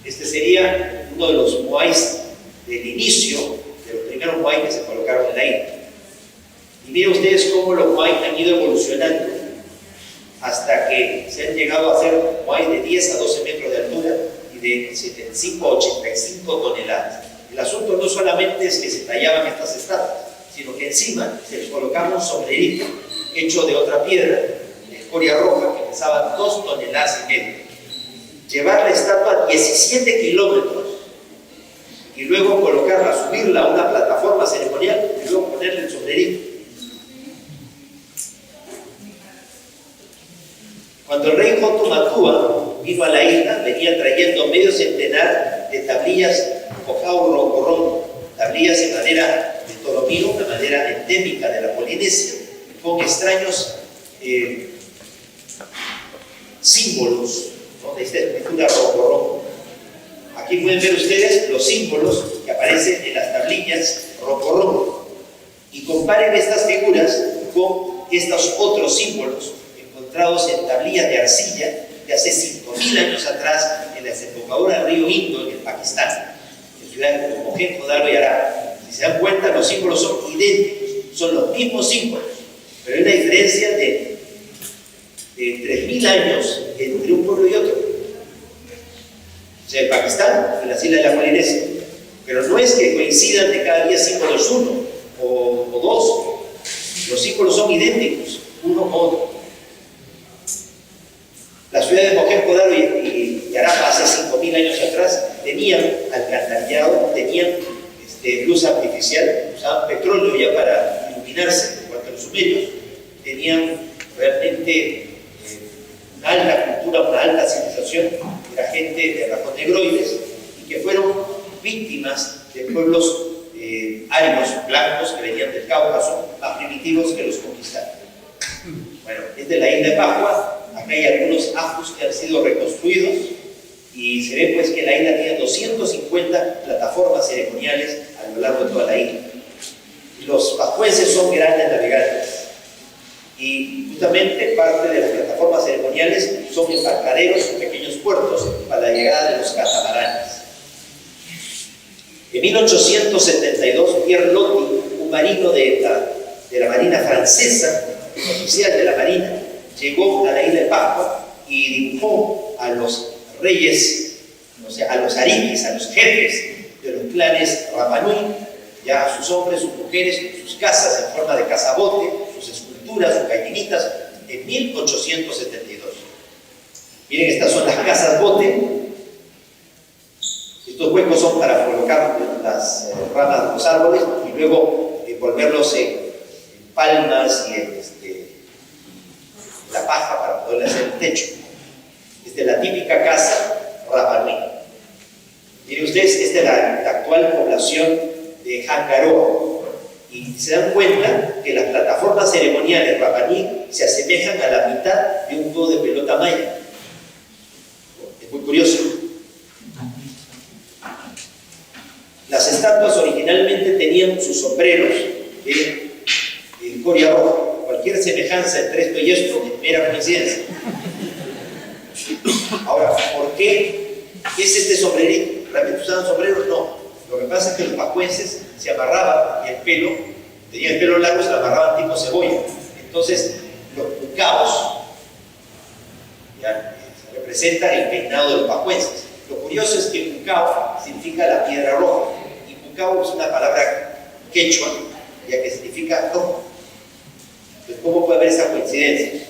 Este sería uno de los moais del inicio, de los primeros moais que se colocaron en la isla. Y miren ustedes cómo los moais han ido evolucionando hasta que se han llegado a hacer moais de 10 a 12 metros de altura y de 75 a 85 toneladas. El asunto no solamente es que se tallaban estas estatuas, sino que encima se les colocaba un sombrerito hecho de otra piedra, de escoria roja, que pesaba 2 toneladas y media. Llevar la estatua 17 kilómetros y luego colocarla, subirla a una plataforma ceremonial y luego ponerle el sombrerito. Cuando el rey Otumatúa vino a la isla, venía trayendo medio centenar de tablillas Cojao Rocorrón, tablillas en madera de tolomino, una madera endémica de la Polinesia, con extraños símbolos, ¿no?, de esta escritura Rocorrón. Aquí pueden ver ustedes los símbolos que aparecen en las tablillas Rocorrón, y comparen estas figuras con estos otros símbolos encontrados en tablillas de arcilla de hace 5000 años atrás en la desembocadura del río Indo, en el Pakistán, en ciudades como Mohenjo-Daro y Harar. Si se dan cuenta, los símbolos son idénticos, son los mismos símbolos, pero hay una diferencia de 3000 años entre un pueblo y otro. O sea, el Pakistán y las islas de la Polinesia. Pero no es que coincidan de cada día símbolos uno o dos. Los símbolos son idénticos, uno con otro. Las ciudades de Mohenjo-Daro y Harappa hace 5000 años atrás tenían alcantarillado, tenían luz artificial, usaban petróleo ya para iluminarse. En cuanto a los sumerios, tenían realmente una alta cultura, una alta civilización. Era gente de rasgos negroides y que fueron víctimas de pueblos áridos, blancos, que venían del Cáucaso, más primitivos, que los conquistaron. Bueno, es de la isla de Pascua. Acá hay algunos ajus que han sido reconstruidos Y se ve pues que la isla tiene 250 plataformas ceremoniales a lo largo de toda la isla. Y los pascuenses son grandes navegantes. Y justamente parte de las plataformas ceremoniales son embarcaderos o pequeños puertos para la llegada de los catamaranes. En 1872, Pierre Loti, un marino de la Marina francesa, un oficial de la Marina, llegó a la isla de Pascua y dibujó a los reyes, o sea, a los arikis, a los jefes de los clanes Rapa Nui, ya a sus hombres, sus mujeres, sus casas en forma de cazabote, sus esculturas, sus gallinitas, en 1872. Miren, estas son las casas bote. Estos huecos son para colocar las ramas de los árboles y luego volverlos en palmas y en la paja para poder hacer el techo. Esta es la típica casa Rapa Nui. Miren ustedes, esta es la actual población de Hangaroa. Y se dan cuenta que las plataformas ceremoniales Rapa Nui se asemejan a la mitad de un juego de pelota maya. Es muy curioso. Las estatuas originalmente tenían sus sombreros de coria roja. Cualquier semejanza entre esto y esto es mera coincidencia. Ahora, ¿por qué es este sombrerito? ¿Realmente usaban sombreros? No. Lo que pasa es que los pascuenses se amarraban y tenían el pelo largo, se lo amarraban tipo cebolla. Entonces, los pucaos representan el peinado de los pascuenses. Lo curioso es que pucao significa la piedra roja, y pucao es una palabra quechua, ya que significa rojo. Entonces, ¿cómo puede haber esa coincidencia?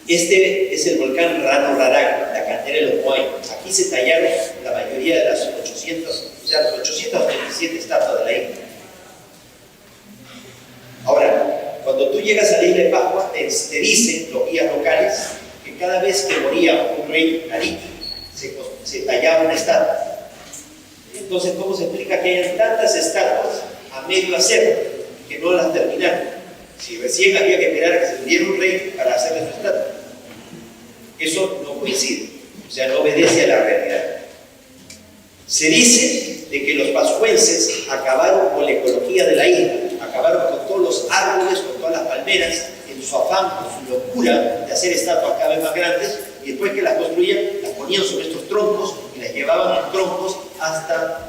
Este es el volcán Rano Rarag, la cantera de los Moai. Aquí se tallaron la mayoría de las 887 estatuas de la isla. Ahora, cuando tú llegas a la isla de Pascua, te dicen los guías locales que cada vez que moría un rey ariki, se tallaba una estatua. Entonces, ¿cómo se explica que hayan tantas estatuas a medio hacer que no las terminaron? Si recién había que esperar a que se muriera un rey para hacerle su estatua. Eso no coincide, o sea, no obedece a la realidad. Se dice de que los pascuenses acabaron con la ecología de la isla, acabaron con todos los árboles, con todas las palmeras, en su afán, con su locura de hacer estatuas cada vez más grandes, y después que las construían, las ponían sobre estos troncos y las llevaban en troncos hasta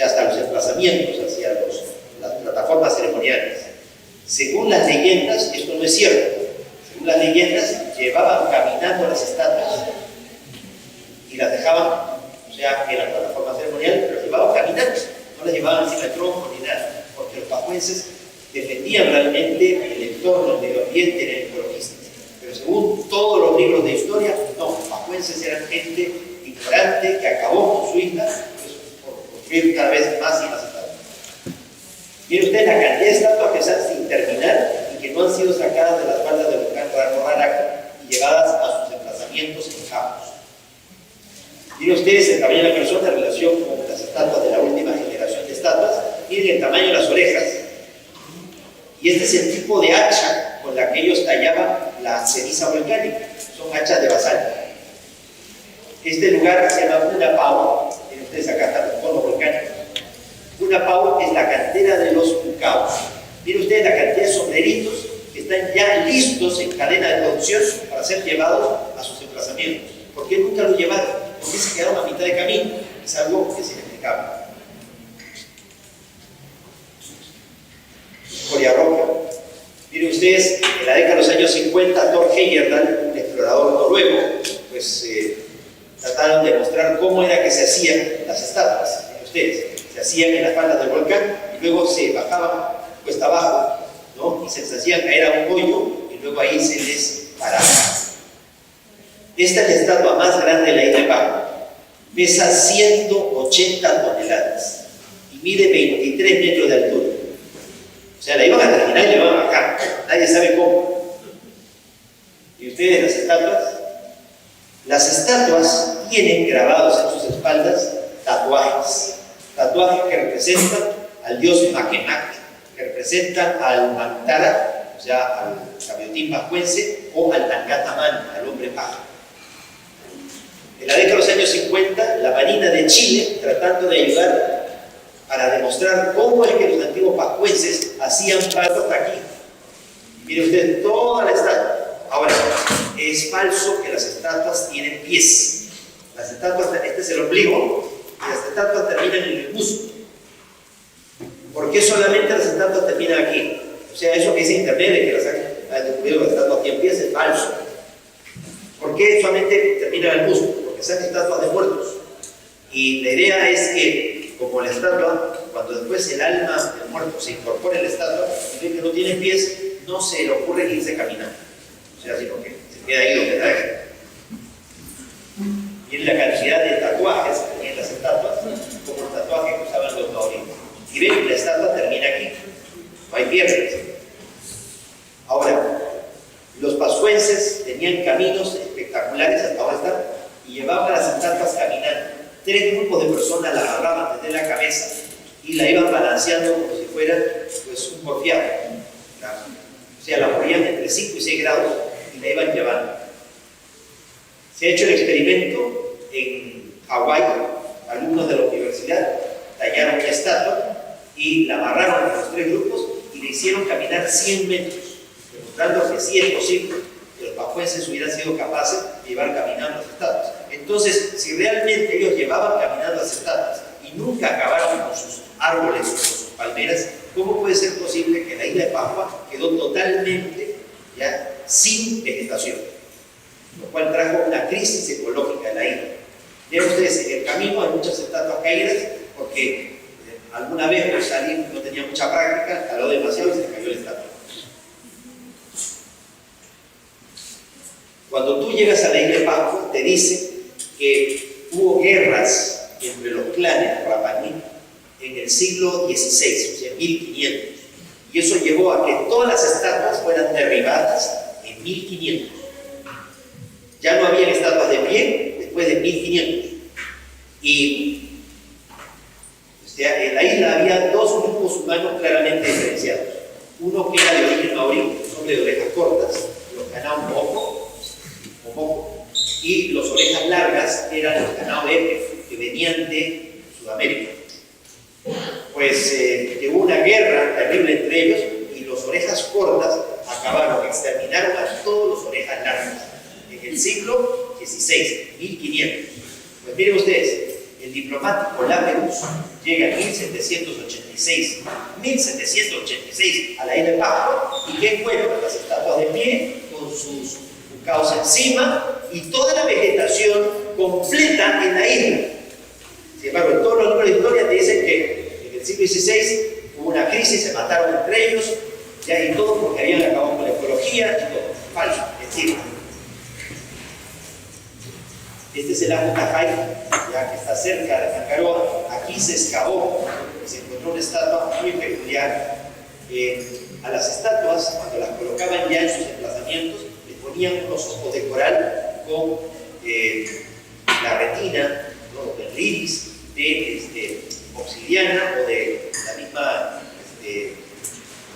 hasta los emplazamientos, hacia las plataformas ceremoniales. Según las leyendas, esto no es cierto. Según las leyendas, llevaban caminando las estatuas y las dejaban, en la plataforma ceremonial, pero las llevaban caminando, no las llevaban encima del tronco ni nada, porque los pascuenses defendían realmente el entorno, el medio ambiente, eran ecologistas. Pero según todos los libros de historia, no, los pascuenses eran gente ignorante que acabó con su isla, por construir cada vez más y más estatuas. Miren ustedes la cantidad de estatuas que están sin terminar y que no han sido sacadas de las faldas del volcán Rano Rarag y llevadas a sus emplazamientos en campos. Miren ustedes el tamaño de la persona en relación con las estatuas de la última generación de estatuas. Miren el tamaño de las orejas. Y este es el tipo de hacha con la que ellos tallaban la ceniza volcánica. Son hachas de basalto. Este lugar se llama Unapau. Miren ustedes acá están los conos volcánicos. Unapau es la cantera de los pucaos. Miren ustedes la cantidad de sombreritos que están ya listos en cadena de producción para ser llevados a sus emplazamientos. ¿Por qué nunca los llevaron? ¿Por qué se quedaron a mitad de camino? Es algo que es inexplicable. Coria roja. Miren ustedes, en la década de los años 50, Thor Heyerdahl, un explorador noruego, pues trataron de mostrar cómo era que se hacían las estatuas. Miren ustedes, se hacían en las faldas del volcán y luego se bajaban cuesta abajo, ¿no? Y se les hacían caer a un hoyo y luego ahí se les paraba. Esta es la estatua más grande de la isla de Pascua. Pesa 180 toneladas y mide 23 metros de altura. O sea, la iban a terminar y la iban a bajar. Nadie sabe cómo. ¿Y ustedes las estatuas? Las estatuas tienen grabados en sus espaldas tatuajes. Tatuajes que representan al dios Makemake, que representan al Mantara, o sea, al Cabiotín pascuense, o al Tancatamán, al hombre paja. En la década de los años 50, la Marina de Chile, tratando de ayudar para demostrar cómo es que los antiguos pascuenses hacían pasos hasta aquí. Mire usted toda la estatua. Ahora, es falso que las estatuas tienen pies. Las estatuas, este es el ombligo, y las estatuas terminan en el muslo. ¿Por qué solamente las estatuas terminan aquí? O sea, eso que dice internet de que las estatuas tienen pies es falso. ¿Por qué solamente termina en el muslo? Porque son estatuas de muertos. Y la idea es que, como la estatua, cuando después el alma del muerto se incorpora en la estatua, y ve que no tiene pies, no se le ocurre irse caminando. O sea, sino que se queda ahí donde está. Miren la cantidad de tatuajes que tenían las estatuas, como el tatuaje que usaban los maoríes. Y ven, la estatua termina aquí. No hay piernas. Ahora, los pascuenses tenían caminos espectaculares, hasta ahora están, y llevaban las estatuas caminando. 3 grupos de personas la agarraban desde la cabeza y la iban balanceando como si fuera pues, un porfiado. O sea, la movían entre 5 y 6 grados y la iban llevando. Se ha hecho el experimento en Hawái. Alumnos de la universidad tallaron una estatua y la amarraron a los 3 grupos y le hicieron caminar 100 metros, demostrando que sí es posible que los pascuenses hubieran sido capaces de llevar caminando las estatuas. Entonces, si realmente ellos llevaban caminando las estatuas y nunca acabaron con sus árboles o con sus palmeras, ¿cómo puede ser posible que la isla de Pascua quedó totalmente ya sin vegetación? Lo cual trajo una crisis ecológica en la isla. Vean ustedes, en el camino hay muchas estatuas caídas porque alguna vez por salir no tenía mucha práctica, caló demasiado y se cayó la estatua. Cuando tú llegas a la isla de Pascua, te dice que hubo guerras entre los clanes Rapanui en el siglo XVI, o sea, 1500. Y eso llevó a que todas las estatuas fueran derribadas en 1500. Ya no había estatuas de pie después de 1500. Y o sea, en la isla había 2 grupos humanos claramente diferenciados. Uno que era de origen maorí, un hombre de orejas cortas, los Kanao Moco, y los orejas largas eran los Kanao Epe, que venían de Sudamérica. Pues hubo una guerra terrible entre ellos y los orejas cortas acabaron, exterminaron a todos los orejas largas en el siglo XVI, 1500. Pues miren ustedes, el diplomático Lapérouse llega en 1786 a la isla de Pascua y ¿qué encuentra? Las estatuas de pie con sus bucaos encima y toda la vegetación completa en la isla. Sin embargo, en todos los libros de historia te dicen que en el siglo XVI hubo una crisis, se mataron entre ellos, ya y todo porque habían acabado con la ecología y todo. Falso, mentira. Este es el lago Tajay, ya que está cerca de Tangaroa. Aquí se excavó y se encontró una estatua muy peculiar. A las estatuas, cuando las colocaban ya en sus emplazamientos, les ponían unos ojos de coral con la retina, ¿no? El iris de obsidiana o de la misma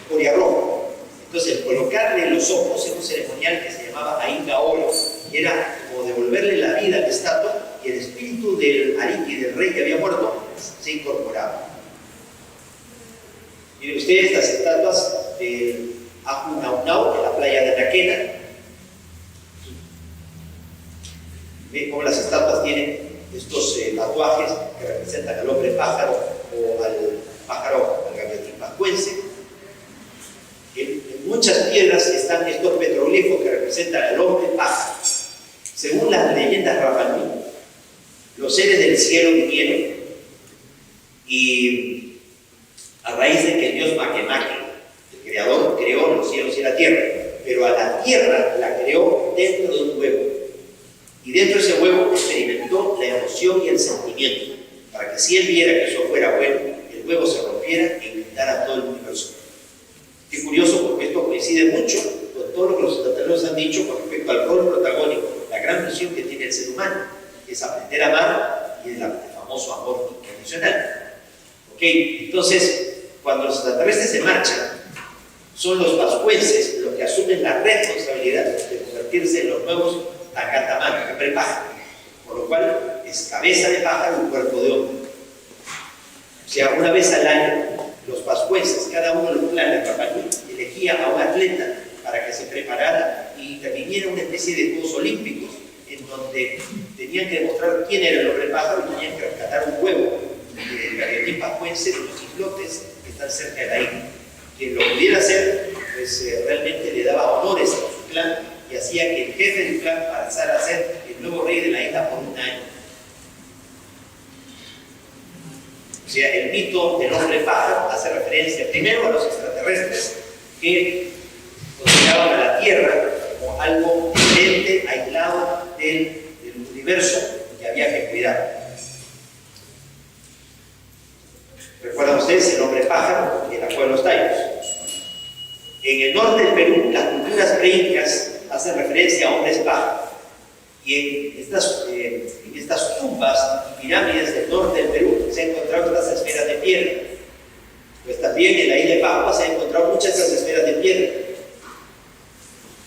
coria roja. Entonces, el colocarle los ojos era un ceremonial que se llamaba Ainga Oro, y era como devolverle la vida a la estatua, y el espíritu del Ariki, del rey que había muerto, se incorporaba. Miren ustedes estas estatuas de Ajunaunau, en la playa de Anaquena. Ven cómo las estatuas tienen estos tatuajes que representan al hombre pájaro o al pájaro, al gaviotín pascuense. En muchas piedras están estos petroglifos que representan al hombre pájaro. Según las leyendas Rapanui, los seres del cielo vinieron y a raíz de que el dios Makemake, el creador, creó los cielos y la tierra, pero a la tierra la creó dentro de un huevo. Y dentro de ese huevo experimentó la emoción y el sentimiento, para que si él viera que eso fuera bueno, el huevo se rompiera e inundara todo el universo. Qué curioso, porque esto coincide mucho con todo lo que los extraterrestres han dicho con respecto al rol protagónico, la gran misión que tiene el ser humano, que es aprender a amar y el famoso amor incondicional. ¿Ok? Entonces, cuando los extraterrestres se marchan, son los pascuenses los que asumen la responsabilidad de convertirse en los nuevos Tangatamán, hombre pájaro, por lo cual es cabeza de pájaro y cuerpo de hombre. O sea, una vez al año, los pascuenses, cada uno de los clanes de Rapa Nui, elegía a un atleta para que se preparara y interviniera una especie de Juegos Olímpicos en donde tenían que demostrar quién era el hombre pájaro y tenían que rescatar un huevo del Cariatín pascuense de los islotes que están cerca de la isla. Quien lo pudiera hacer, pues realmente le daba honores a su clan y hacía que el jefe del clan pasara a ser el nuevo rey de la isla por un año. O sea, el mito del hombre pájaro hace referencia primero a los extraterrestres que consideraban a la Tierra como algo diferente, aislado del universo que había que cuidar. ¿Recuerdan ustedes el hombre pájaro de la cueva de los Tayos? En el norte del Perú, las culturas preincas hacen referencia a hombres pájaros. Y en estas tumbas y pirámides del norte del Perú se han encontrado estas esferas de piedra. Pues también en la isla de Pascua se han encontrado muchas de estas esferas de piedra.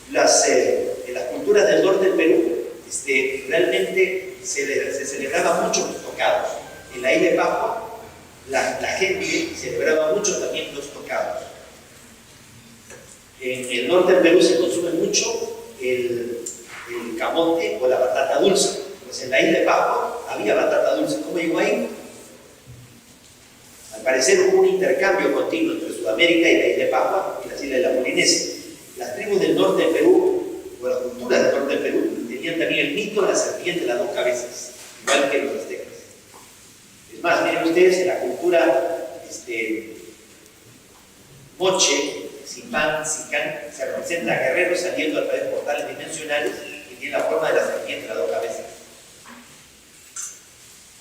En las culturas del norte del Perú realmente se celebraba mucho los tocados. En la isla de Pascua la gente celebraba mucho también los tocados. En el norte del Perú se consume mucho el camote o la batata dulce. Pues en la isla de Pascua había batata dulce. ¿Cómo llegó ahí? Al parecer hubo un intercambio continuo entre Sudamérica y la isla de Pascua y las islas de la Polinesia. Las tribus del norte del Perú, o la cultura del norte del Perú, tenían también el mito de la serpiente de las dos cabezas, igual que los aztecas. Es más, miren ustedes, en la cultura moche, Zipán, Zicán, se representa a guerreros saliendo a través de portales dimensionales que tienen la forma de la serpiente de las dos cabezas.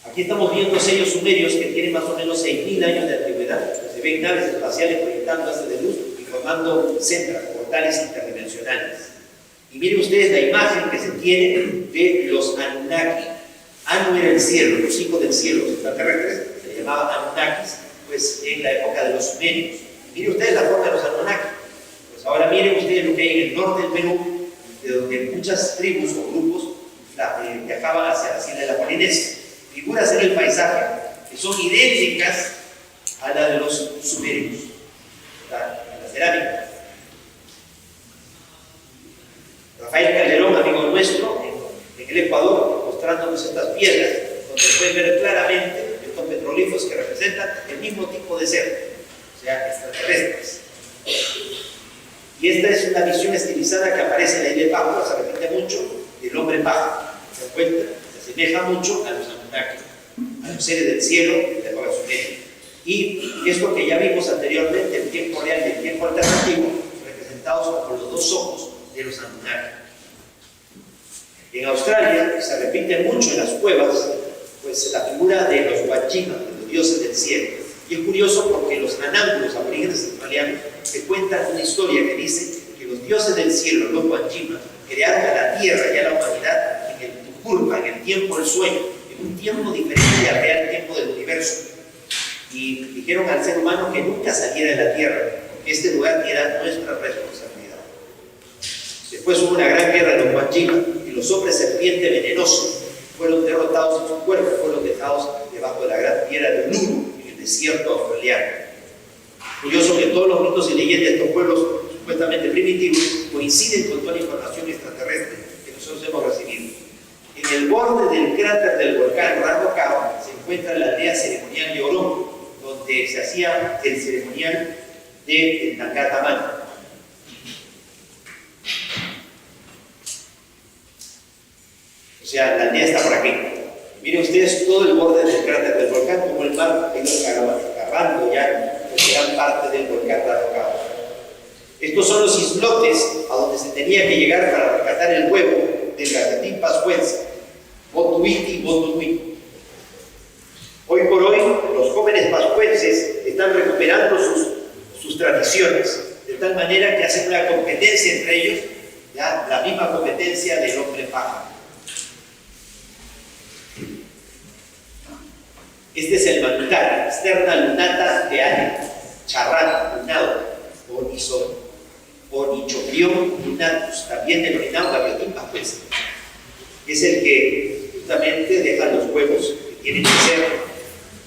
Aquí estamos viendo sellos sumerios que tienen más o menos 6.000 años de antigüedad. Se ven naves espaciales proyectando haces de luz y formando centras, portales interdimensionales. Y miren ustedes la imagen que se tiene de los Anunnaki. Anu era el cielo, los hijos del cielo, los extraterrestres, se llamaban Anunnakis, pues en la época de los sumerios. Miren ustedes la forma de los Anunnaki. Pues ahora miren ustedes lo que hay en el norte del Perú, de donde muchas tribus o grupos viajaban hacia las islas de la Polinesia. Figuras en el paisaje que son idénticas a las de los sumerios, a la cerámica. Rafael Calderón, amigo nuestro, en el Ecuador, mostrándonos estas piedras, donde se pueden ver claramente estos petroglifos que representan el mismo tipo de ser, o sea, extraterrestres. Y esta es una visión estilizada que aparece en la isla de Pascua, se repite mucho, del hombre pájaro. ¿Se dan cuenta? Se asemeja mucho a los Anunnaki, a los seres del cielo de la época sumeria. Y esto que ya vimos anteriormente, el tiempo real y el tiempo alternativo, representados por los dos ojos de los Anunnaki. En Australia se repite mucho en las cuevas pues, la figura de los Wajima, de los dioses del cielo. Y es curioso porque los Anangu, los aborígenes australianos, te cuentan una historia que dice que los dioses del cielo, los Wajima, crearon a la tierra y a la humanidad en el Tukurpa, en el tiempo del sueño, en un tiempo diferente al real tiempo del universo. Y dijeron al ser humano que nunca saliera de la tierra, porque este lugar era nuestra responsabilidad. Después hubo una gran guerra de los Wajima y los hombres serpiente venenosos fueron derrotados en sus cuerpos, fueron dejados debajo de la gran piedra de Uluru, en el desierto australiano. Curioso que todos los mitos y leyendas de estos pueblos supuestamente primitivos coinciden con toda la información extraterrestre que nosotros hemos recibido. En el borde del cráter del volcán Rangocao se encuentra la aldea ceremonial de Orón, donde se hacía el ceremonial de Tangatamán. O sea, la aldea está por aquí. Miren ustedes todo el borde del cráter del volcán, como el mar ha ido acabando ya gran parte del volcán Rangocao. Estos son los islotes a donde se tenía que llegar para rescatar el huevo del Cariatín pascuense, Botuiti y Botunuí. Hoy por hoy, los jóvenes pascuenses están recuperando sus tradiciones, de tal manera que hacen una competencia entre ellos, ya la misma competencia del hombre pájaro. Este es el manutá, externa lunata de área, charrán, lunado o isón. Onychoprion innatus, también denominado Gaviotin pascuense. Es el que justamente deja los huevos que tienen que ser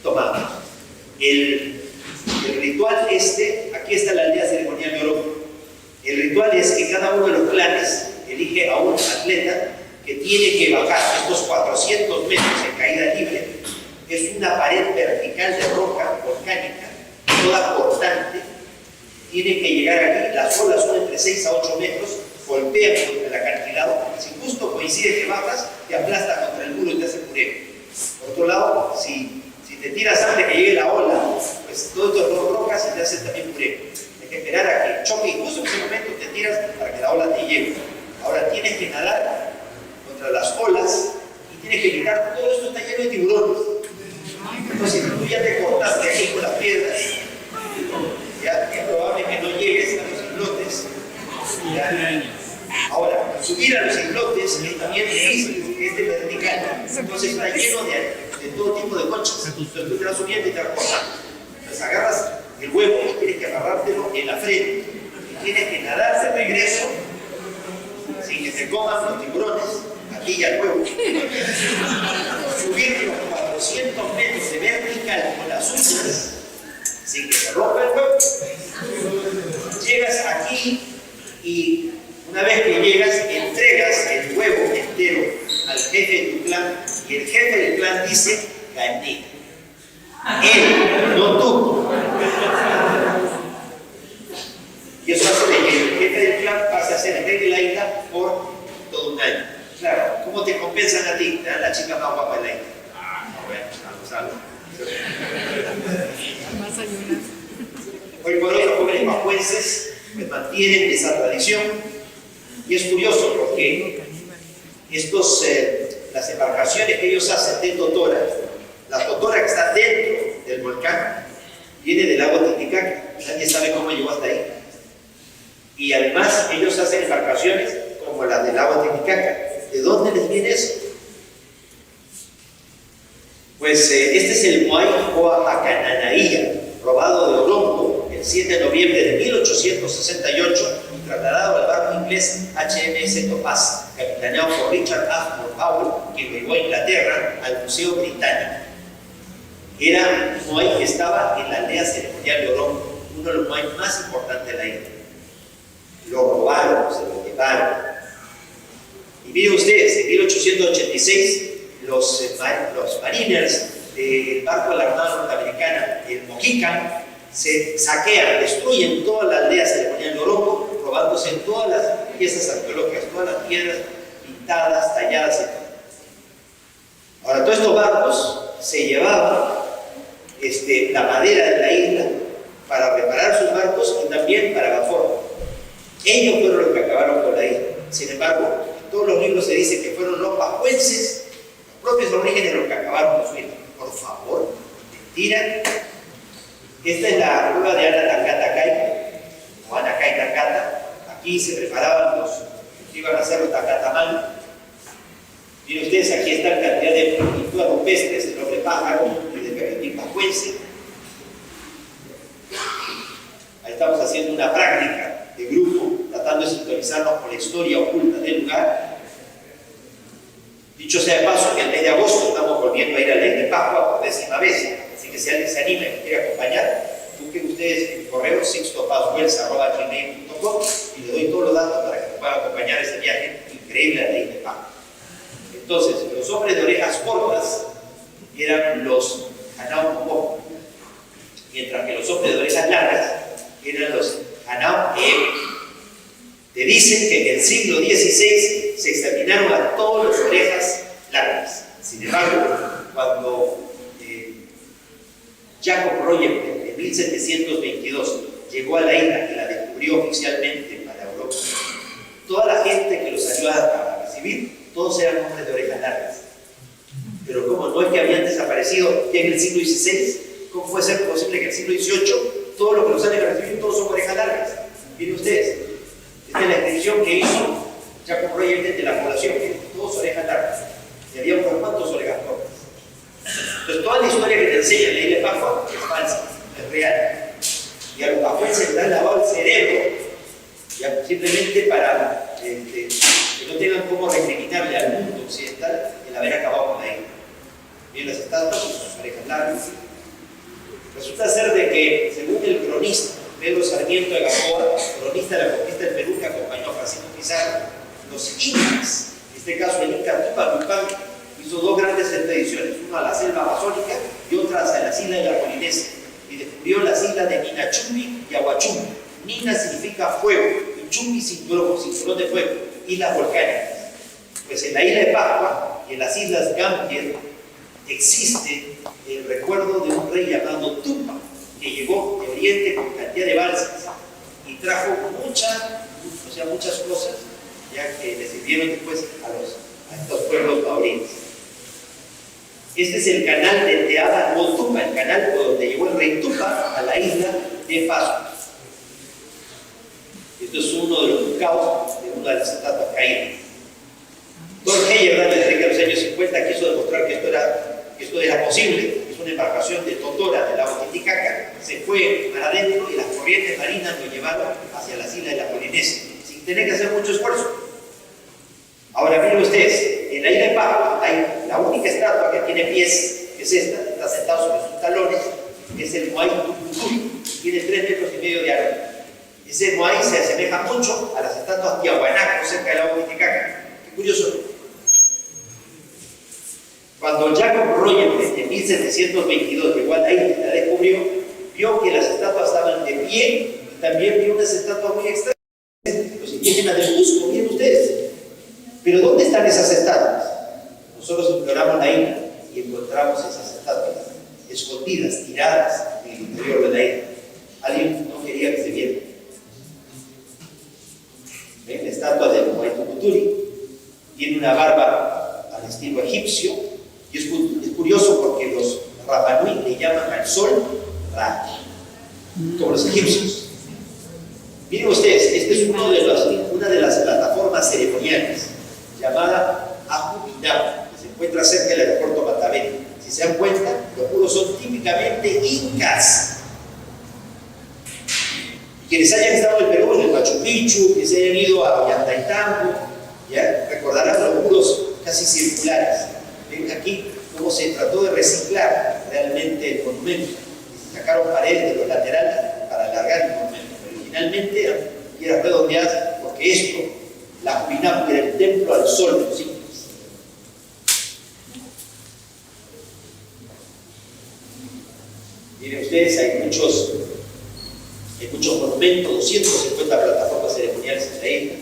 tomados. El ritual aquí está la aldea ceremonial de Oroco. El ritual es que cada uno de los clanes elige a un atleta que tiene que bajar estos 400 metros en caída libre. Es una pared vertical de roca volcánica, toda cortante. Tiene que llegar aquí, las olas son entre 6 a 8 metros, golpean contra el acantilado. Si justo coincide que bajas, te aplastas contra el muro y te hace puré. Por otro lado, si te tiras antes que llegue la ola, pues todo esto es rocas y te hace también puré. Hay que esperar a que choque y justo en ese momento te tiras para que la ola te lleve. Ahora tienes que nadar contra las olas y tienes que evitar, todo esto está lleno de tiburones. Entonces, si tú ya te cortaste aquí con las piedras, ya es probable que no llegues a los islotes. Ahora, subir a los islotes es también difícil porque es de vertical. Entonces está lleno de todo tipo de conchas. Entonces tú te vas subiendo y te vas cortando. Entonces agarras el huevo y tienes que agarrártelo en la frente. Y tienes que nadar de regreso sin que te coman los tiburones, a ti y al huevo. Subir los 400 metros de vertical con las uñas sin que se rompa el huevo. Llegas aquí y una vez que llegas, entregas el huevo entero al jefe de tu clan y el jefe del clan dice, gané. Él, no tú. Y eso hace de que el jefe del clan pase a ser el rey de la isla por todo un año. Claro, ¿cómo te compensan a ti? Te dan la chica más guapa de la isla. Bueno, algo. Hoy por hoy los jóvenes pascuenses pues mantienen esa tradición y es curioso porque las embarcaciones que ellos hacen de totora, la totora que está dentro del volcán viene del lago Titicaca, nadie sabe cómo llegó hasta ahí. Y además ellos hacen embarcaciones como las del lago Titicaca. ¿De dónde les viene eso? Pues este es el Moai Hoa Acananaía, robado de Orongo el 7 de noviembre de 1868 y trasladado al barco inglés HMS Topaz, capitaneado por Richard Ashmore Powell, que llegó a Inglaterra al Museo Británico. Era un Moai que estaba en la aldea ceremonial de Orongo, uno de los Moai más importantes de la isla. Lo robaron, se lo llevaron. Y miren ustedes, en 1886 los mariners del barco de la Armada Norteamericana, el Mohican, se saquean, destruyen toda la aldea ceremonial de Orongo, robándose todas las piezas arqueológicas, todas las piedras pintadas, talladas y todo. Ahora, todos estos barcos se llevaban la madera de la isla para reparar sus barcos y también para la forma. Ellos fueron los que acabaron con la isla. Sin embargo, en todos los libros se dice que fueron los pascuenses, los propios aborígenes, los que acabaron con su isla. Por favor, mentira. Esta es la cueva de Anatacatacay, o Anacay Tacata. Aquí se preparaban los que iban a hacer los tacatamal. Miren ustedes, aquí está la cantidad de pinturas rupestres del hombre pájaro y del Gaviotin pascuense. Ahí estamos haciendo una práctica de grupo, tratando de sintonizarnos con la historia oculta del lugar. Dicho sea de paso, que el mes de agosto estamos volviendo a ir a la isla de Pascua por 10ª vez, así que si alguien se anima y quiere acompañar, busquen ustedes en mi correo sixtopascuenza@gmail.com y les doy todos los datos para que me puedan acompañar ese viaje increíble a la isla de Pascua. Entonces, los hombres de orejas cortas eran los Hanau Mopó, mientras que los hombres de orejas largas eran los Hanau Ewe. Te dicen que en el siglo XVI se exterminaron a todas las orejas largas. Sin embargo, cuando Jacob Royer en 1722 llegó a la isla y la descubrió oficialmente para Europa, toda la gente que los ayudó a recibir, todos eran hombres de orejas largas. Pero ¿cómo? ¿No es que habían desaparecido ya en el siglo XVI? ¿Cómo puede ser posible que en el siglo XVIII todos los que los han a recibir todos son orejas largas? Miren ustedes, esta es la descripción que hizo Jacob Royer de la población, que todos orejas largas. Y había unos cuantos orejas cortas. Entonces toda la historia que te enseña en la isla de Pascua es falsa, es real. Y a los pascuenses les han lavado el cerebro. Ya simplemente para que no tengan cómo recriminarle al mundo occidental el haber acabado con la isla. Bien, las estatuas con sus orejas largas. Resulta ser de que, según el cronista Pedro Sarmiento de Gamboa, cronista de la conquista del Perú que acompañó a Francisco Pizarro, los incas, en este caso el inca Tupac Yupanqui, hizo dos grandes expediciones, una a la selva amazónica y otra hacia las islas de la Polinesia, y descubrió las islas de Ninachumbi y Aguachumbi. Nina significa fuego y Chumbi cinturón de fuego, islas volcánicas. Pues en la isla de Pascua y en las islas Gambier existe el recuerdo de un rey llamado Tupac, que llegó de Oriente con cantidad de balsas y trajo muchas cosas, ya que le sirvieron después a estos pueblos taurinos. Este es el canal de Teaba o Tupac, el canal por donde llegó el rey Tupac a la isla de Pascua. Esto es uno de los ducados de una de las estatuas caídas. Lord Heyerdahl, desde los años 50, quiso demostrar que esto era posible. Es una embarcación de Totora del lago Titicaca, se fue para adentro y las corrientes marinas lo llevaron hacia las islas de la Polinesia, sin tener que hacer mucho esfuerzo. Ahora miren ustedes, en la isla de Pascua hay la única estatua que tiene pies, que es esta, está sentado sobre sus talones, que es el Moai Tucuturi, tiene 3,5 metros de alto. Ese Moai se asemeja mucho a las estatuas Tiahuanaco cerca del lago Titicaca. Qué curioso. Cuando Jacob Royelet en 1722 llegó a la isla y la descubrió, vio que las estatuas estaban de pie y también vio unas estatuas muy extrañas. Los indígenas del Cusco, miren ustedes. Pero ¿dónde están esas estatuas? Nosotros exploramos la isla y encontramos esas estatuas escondidas, tiradas en el interior de la isla. Alguien no quería que se viera. ¿Ven? La estatua de Moai Tucuturi tiene una barba al estilo egipcio. Y es curioso porque los Rapanui le llaman al sol Ra, como los egipcios. Miren ustedes, esta es una de las plataformas ceremoniales llamada Ajupinapa, que se encuentra cerca del aeropuerto Mataveni. Si se dan cuenta, los muros son típicamente incas. Y quienes hayan estado en Perú, en el Machu Picchu, que se hayan ido a Ollantaytambo, ¿ya? Recordarán los muros casi circulares. Ven aquí cómo se trató de reciclar realmente el monumento. Se sacaron paredes de los laterales para alargar el monumento. Pero originalmente eran redondeadas porque esto, la Ajupinapa, era el templo al sol de los incas. Miren ustedes, hay muchos monumentos, 250 plataformas ceremoniales en la isla.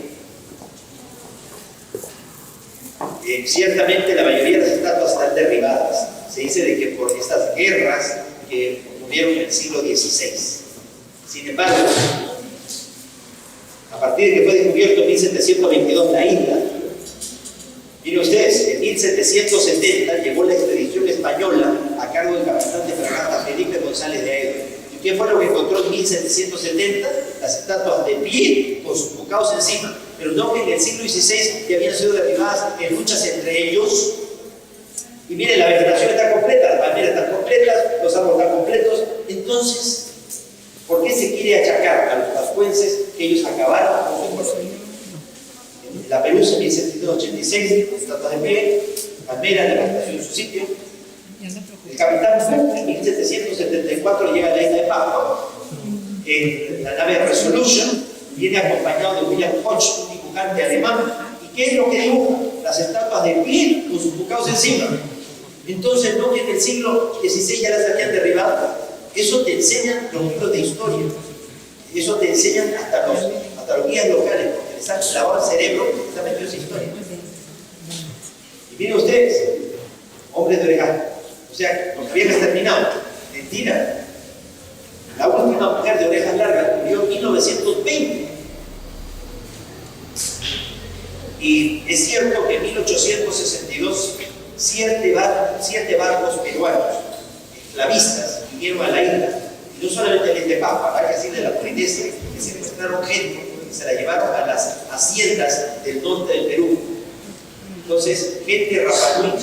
Ciertamente la mayoría de las estatuas están derribadas. Se dice de que por estas guerras que ocurrieron en el siglo XVI. Sin embargo, a partir de que fue descubierto en 1722 la isla, miren ustedes, en 1770 llegó la expedición española a cargo del capitán de fragata Felipe González de Aedo. ¿Y qué fue lo que encontró en 1770? Las estatuas de pie con sus bocados encima. Pero no que en el siglo XVI ya habían sido derribadas en luchas entre ellos. Y miren, la vegetación está completa, las palmeras están completas, los árboles están completos. Entonces, ¿por qué se quiere achacar a los pascuenses que ellos acabaron con su economía? En la Pelusa, en 1786, estatuas de pie, palmeras, la vegetación en su sitio. El capitán Cook, en 1774, llega a la isla de Pascua. En la nave Resolution viene acompañado de William Hodge, un dibujante alemán. ¿Y qué es lo que dibuja? Las estatuas de pie con sus bocados encima. Entonces, no que en el siglo XVI ya las habían derribado. Eso te enseñan los libros de historia. Eso te enseñan hasta los guías locales, porque les han clavado el cerebro y están metidos en historia. Y miren ustedes, hombres de orejas. O sea, los que habían exterminado. Mentira. La última mujer de orejas largas murió en 1920. Y es cierto que en 1862 siete barcos peruanos, esclavistas, vinieron a la isla. Y no solamente en este Pascua, varias islas de la Polinesia, que secuestraron gente y se la llevaron a las haciendas del norte del Perú. Entonces, gente Rapanui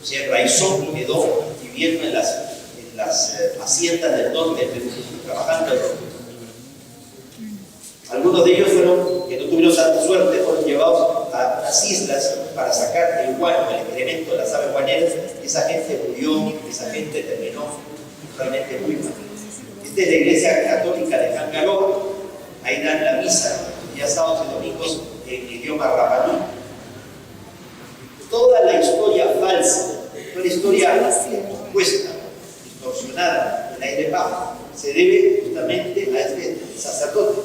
se enraizó y quedó viviendo en las haciendas del norte del Perú. trabajando en esto. Algunos de ellos fueron, que no tuvieron tanta suerte, fueron llevados a las islas para sacar el guano, el excremento de las aves guaneras. Esa gente murió, esa gente terminó realmente muy mal. Esta es la iglesia católica de Bangalore. Ahí dan la misa, días sábados y domingos, en idioma rapanui. Toda la historia falsa, toda la historia impuesta, distorsionada en la isla de Baja, se debe justamente a este sacerdote,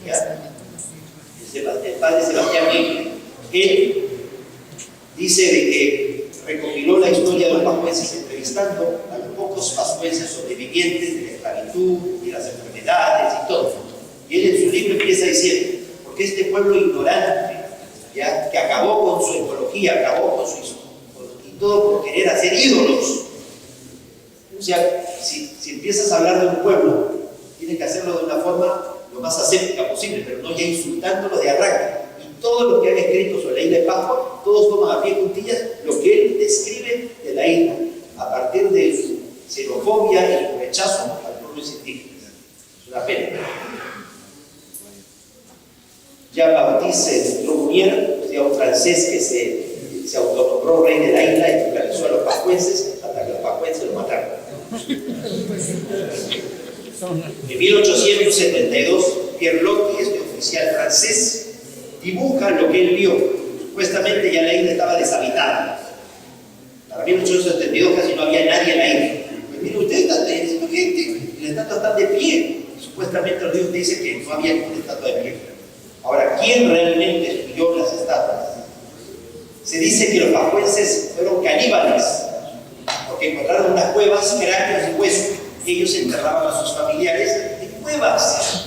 ¿ya? El padre Sebastián Miguel. Él dice de que recopiló la historia de los pascuenses entrevistando a los pocos pascuenses sobrevivientes de la esclavitud y las enfermedades y todo. Y él en su libro empieza diciendo, porque este pueblo ignorante, ¿ya?, que acabó con su ecología, acabó con su y todo por querer hacer ídolos. O sea, si empiezas a hablar de un pueblo, tienes que hacerlo de una forma lo más aséptica posible, pero no ya insultándolo de arranque. Y todos los que han escrito sobre la isla de Pascua, todos toman a pie juntillas lo que él describe de la isla, a partir de su xenofobia y su rechazo al pueblo indígena. Es una pena. Jean-Baptiste Droumier, un francés que se autonombró rey de la isla y esclavizó a los pascuenses hasta que los pascuenses lo mataron. En 1872, Pierre Loti, este oficial francés, dibuja lo que él vio. Supuestamente ya la isla estaba deshabitada. Para 1872 casi no había nadie en la isla. Pues mire, ustedes están diciendo gente, y las estatuas están de pie. Supuestamente los dioses dicen que no había ninguna estatua de pie. Ahora, ¿quién realmente estudió las estatuas? Se dice que los pascuenses fueron caníbales, porque encontraron unas cuevas, cráneos y huesos. Ellos enterraban a sus familiares en cuevas.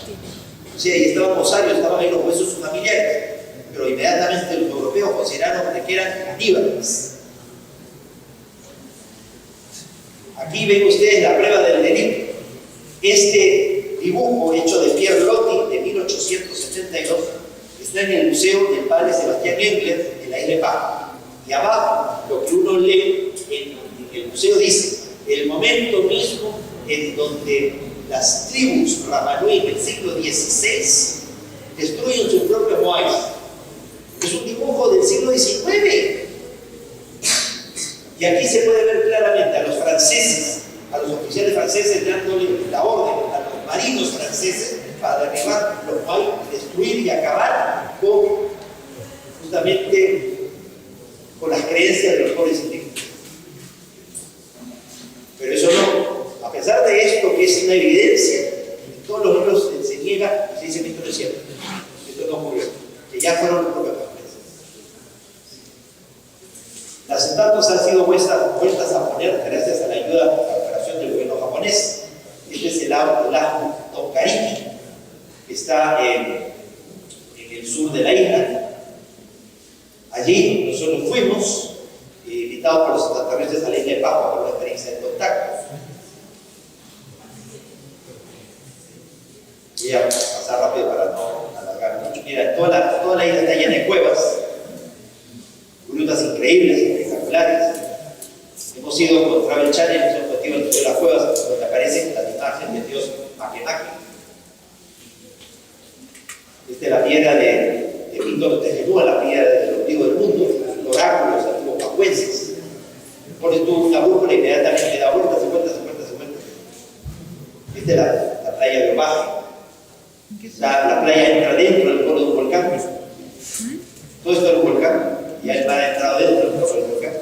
O sea, ahí estaban osarios, estaban ahí los huesos de sus familiares. Pero inmediatamente los europeos consideraron que eran caníbales. Aquí ven ustedes la prueba del delito. Este dibujo hecho de Pierre Loti de 1872 está en el Museo del Padre Sebastián Engler de la isla de Pascua. Y abajo, lo que uno lee en el museo dice: el momento mismo en donde las tribus rapanui del siglo XVI destruyen sus propios moais. Es un dibujo del siglo XIX. Y aquí se puede ver claramente a los franceses, a los oficiales franceses dándole la orden a los marinos franceses para derribar los moais, destruir y acabar con justamente con las creencias de los pueblos indígenas. Pero eso no, a pesar de esto, que es una evidencia, en todos los libros se niega y se dice que esto no es cierto, que esto no ocurrió, que ya fueron los propios franceses. Las estatuas han sido vueltas a poner gracias a la ayuda a la operación del gobierno japonés. Este es el lago Tongariki, que está en el sur de la isla. Allí nosotros fuimos invitados por los extraterrestres a la isla de Pascua por una experiencia de contacto. Voy a pasar rápido para no alargar mucho. Mira, toda la isla está llena de cuevas, grutas increíbles, espectaculares. Hemos ido con Travel Channel, hemos metido entre las cuevas donde aparecen las imágenes del dios Makemake. Esta es la piedra de Víctor Tejenúa, la piedra del ombligo del mundo, el oráculo de los antiguos pacuenses. Pones tú una brújula y inmediatamente da vueltas y vueltas y vueltas y vueltas. Esta es la playa de Ovaje. La playa entra dentro del polo de un volcán. Todo esto es un volcán. Y el mar ha entrado dentro del polo del volcán.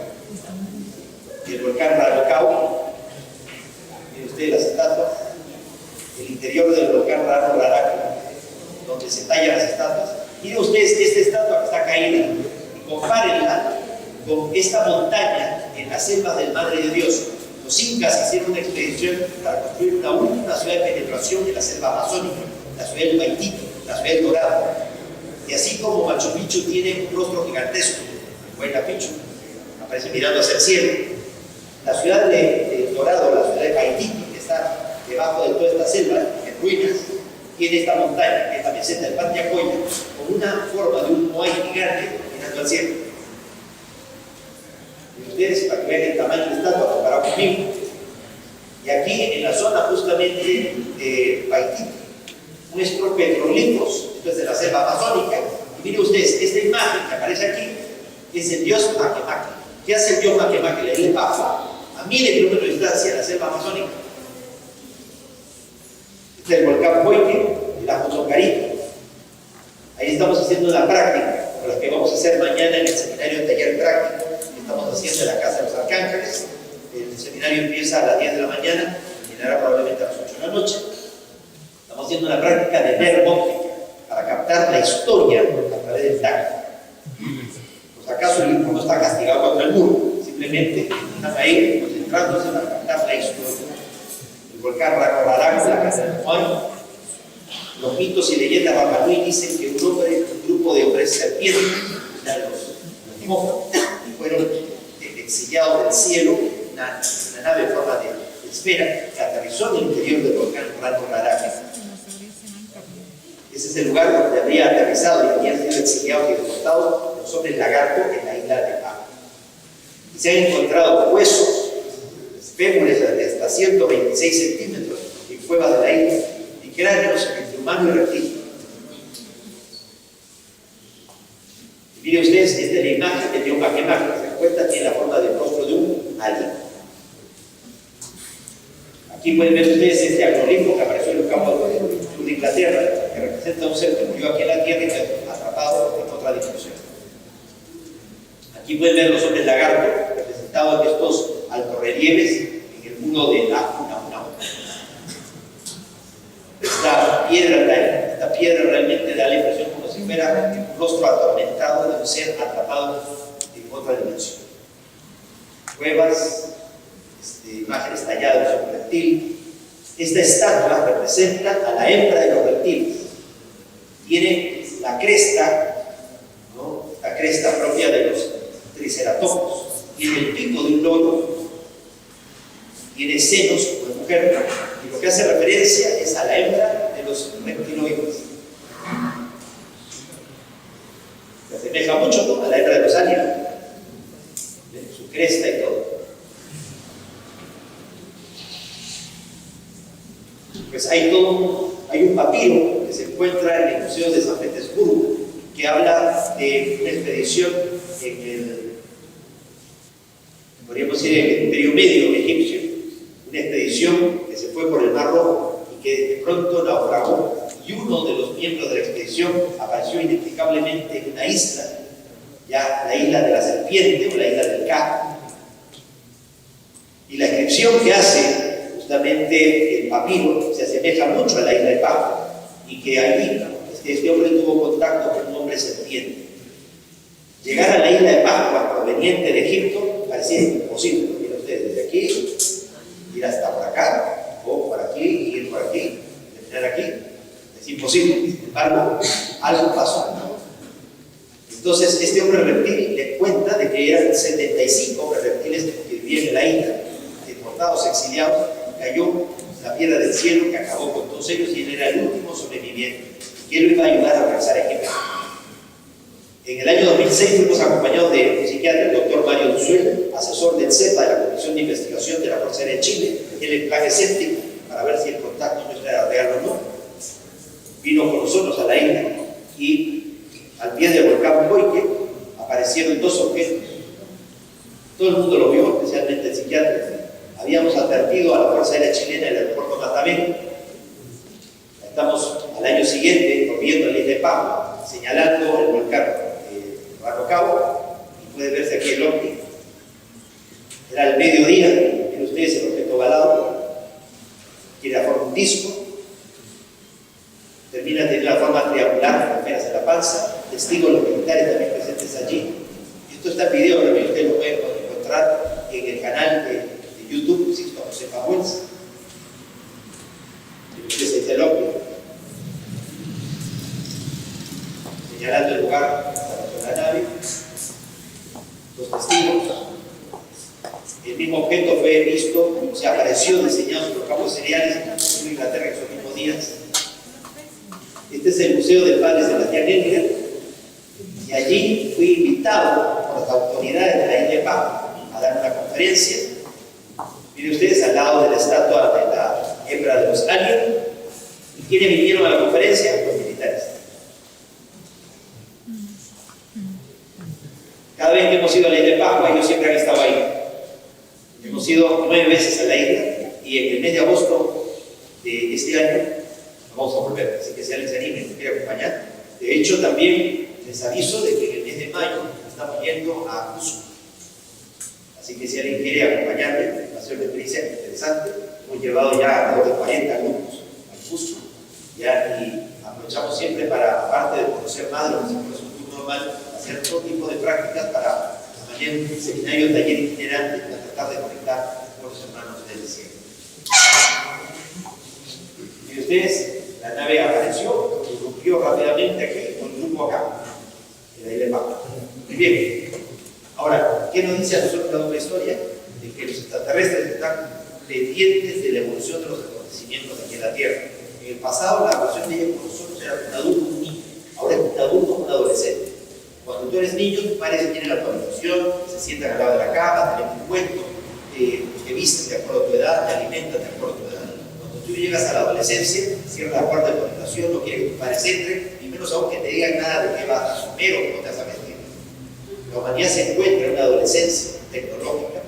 Y el volcán Rarocao, miren ustedes las estatuas, el interior del volcán Raraku, donde se tallan las estatuas. Miren ustedes esta estatua que está caída y compárenla con esta montaña en las selvas del Madre de Dios. Los incas hicieron una expedición para construir una última ciudad de penetración en la selva amazónica, la ciudad del Paitito, la ciudad del Dorado. Y así como Machu Picchu tiene un rostro gigantesco, Huayna Picchu, aparece mirando hacia el cielo, la ciudad de Dorado, la ciudad de Paitito, que está debajo de toda esta selva, en ruinas, tiene esta montaña, que es la meseta del Pantiacoya, con una forma de un moai gigante mirando al cielo. Y ustedes, para que vean el tamaño de la estatua comparado conmigo. Y aquí, en la zona justamente Paití. Nuestros petroglifos, esto es de la selva amazónica. Y miren ustedes, esta imagen que aparece aquí es el dios Makemake. ¿Qué hace el dios Makemake? Le baja a miles de kilómetros de distancia en la selva amazónica. Este es el volcán Coique, el Ajochocarito. Ahí estamos haciendo una práctica, como la que vamos a hacer mañana en el seminario de taller práctico que estamos haciendo en la Casa de los Arcángeles. El seminario empieza a las 10 de la mañana y terminará probablemente a las 8 de la noche. Estamos haciendo una práctica de nervóptica para captar la historia a través del tacto. Pues acaso el hijo no está castigado contra el muro, simplemente están ahí concentrándose para captar la historia. El volcán Racorrarán, la casa de Juan. Los mitos y leyendas Bapanui dicen que un grupo de hombres serpientes, los mofos, fueron exilados del cielo, una nave en forma de esfera que aterrizó en el interior del volcán Racorrarán. Ese es el lugar donde habría aterrizado y habían sido exiliados y deportados los hombres lagarto en la isla de Paco. Y se han encontrado huesos, fémures de hasta 126 centímetros en cuevas de la isla y cráneos entre humano y reptil. Y miren ustedes, esta es la imagen de Dios Makemake, se dan cuenta, tiene la forma del rostro de un alien. Aquí pueden ver ustedes este agroglifo que apareció en los campos de Inglaterra, que representa a un ser que murió aquí en la tierra y que atrapado en otra dimensión. Aquí pueden ver los hombres lagarto, representados en estos altorrelieves en el muro de la Una. Esta piedra realmente da la impresión como si fuera un rostro atormentado de un ser atrapado en otra dimensión. Cuevas, imágenes talladas sobre un reptil. Esta estatua representa a la hembra de los reptiles. Tiene la cresta, ¿no? La cresta propia de los triceratopos. Tiene el pico de un loro. Tiene senos como de mujer. Y lo que hace referencia es a la hembra de los reptiloides. Se asemeja mucho, ¿no?, a la hembra de los aliens. Su cresta y todo. Pues hay un papiro que se encuentra en el Museo de San Petersburgo que habla de una expedición podríamos decir, en el Imperio Medio egipcio, una expedición que se fue por el Mar Rojo y que de pronto naufragó, y uno de los miembros de la expedición apareció inexplicablemente en una isla, ya la isla de la serpiente o la isla del Ka. Y la inscripción que hace justamente el papiro se asemeja mucho a la isla de Pascua, y que allí este hombre tuvo contacto con un hombre serpiente. Llegar a la isla de Pascua proveniente de Egipto parecía imposible. Miren ustedes, desde aquí ir hasta por acá, o por aquí, y ir por aquí, terminar aquí, es imposible. Sin embargo, algo pasó. Entonces este hombre reptil le cuenta de que eran 75 hombres reptiles que vivían en la isla, deportados, exiliados. Cayó la piedra del cielo que acabó con todos ellos y él era el último sobreviviente, que él lo iba a ayudar a regresar a Egipto. En el año 2006 fuimos acompañados de un psiquiatra, el doctor Mario Duzuel, asesor del CEPA, de la Comisión de Investigación de la Fuerza Aérea de Chile, que tiene el plan escéptico para ver si el contacto no era real o no. Vino con nosotros a la isla y al pie del volcán Coique aparecieron dos objetos. Todo el mundo lo vio, especialmente el psiquiatra. Habíamos advertido a la Fuerza Aérea Chilena en el aeropuerto Matavel. Estamos al año siguiente volviendo a la isla de Pascua, señalando el volcán Rarocabo, y puede verse aquí el ovni. Era el mediodía, miren ustedes el objeto ovalado, tiene la forma de un disco, termina de tener la forma triangular, apenas en la panza, testigos los militares también presentes allí. Esto está en video, también ustedes lo pueden encontrar en el canal de YouTube, Sixto José Pajuels. Este es el ovni, señalando el lugar de la nave. Los testigos. El mismo objeto fue visto, se apareció diseñado sobre los campos cereales en Inglaterra en esos mismos días. Este es el Museo del Padre Sebastián Elger, y allí fui invitado por las autoridades de la isla de Pascua a dar una conferencia. Miren ustedes, al lado de la estatua de la hembra de los aliens, ¿Quiénes vinieron a la conferencia? Los militares. Cada vez que hemos ido a la isla de Pascua, ellos siempre han estado ahí. Hemos ido 9 veces a la isla y en el mes de agosto de este año vamos a volver. Así que si alguien se anima y nos quiere acompañar. De hecho, también les aviso de que en el mes de mayo estamos yendo a Cusco. Así que si alguien quiere acompañarme, va a ser una experiencia interesante. Hemos llevado ya alrededor de 40 grupos al Cusco. ¿Ya? Y aprovechamos siempre para, aparte de conocer más de lo que se conoce un grupo normal, hacer todo tipo de prácticas para también un seminario, taller itinerante, para tratar de conectar con los hermanos del cielo. Y ustedes, la nave apareció, irrumpió rápidamente aquí, con el grupo acá, en la isla de Pascua. Muy bien. Ahora, ¿qué nos dice a nosotros la doble historia? De que los extraterrestres están pendientes de la evolución de los acontecimientos aquí en la Tierra. En el pasado, la relación de ellos con nosotros era un adulto, un niño. Ahora es un adulto, un adolescente. Cuando tú eres niño, tus padres tienen la autorización, se sientan al lado de la cama, te leen un cuento, te visten de acuerdo a tu edad, te alimentan de acuerdo a tu edad. Cuando tú llegas a la adolescencia, cierras la puerta de tu habitación, no quieres que tus padres entren, y menos aún que te digan nada de qué vas a comer o cómo te vas a vestir. La humanidad se encuentra en una adolescencia tecnológica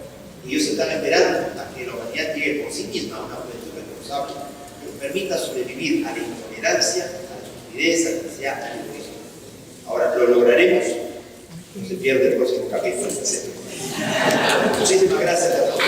y ellos están esperando a que la humanidad llegue por sí misma a una juventud responsable que nos permita sobrevivir a la intolerancia, a la estupidez, a la necesidad, al egoísmo. Ahora, ¿lo lograremos? No se pierde el próximo capítulo de esta serie. Muchísimas gracias a todos.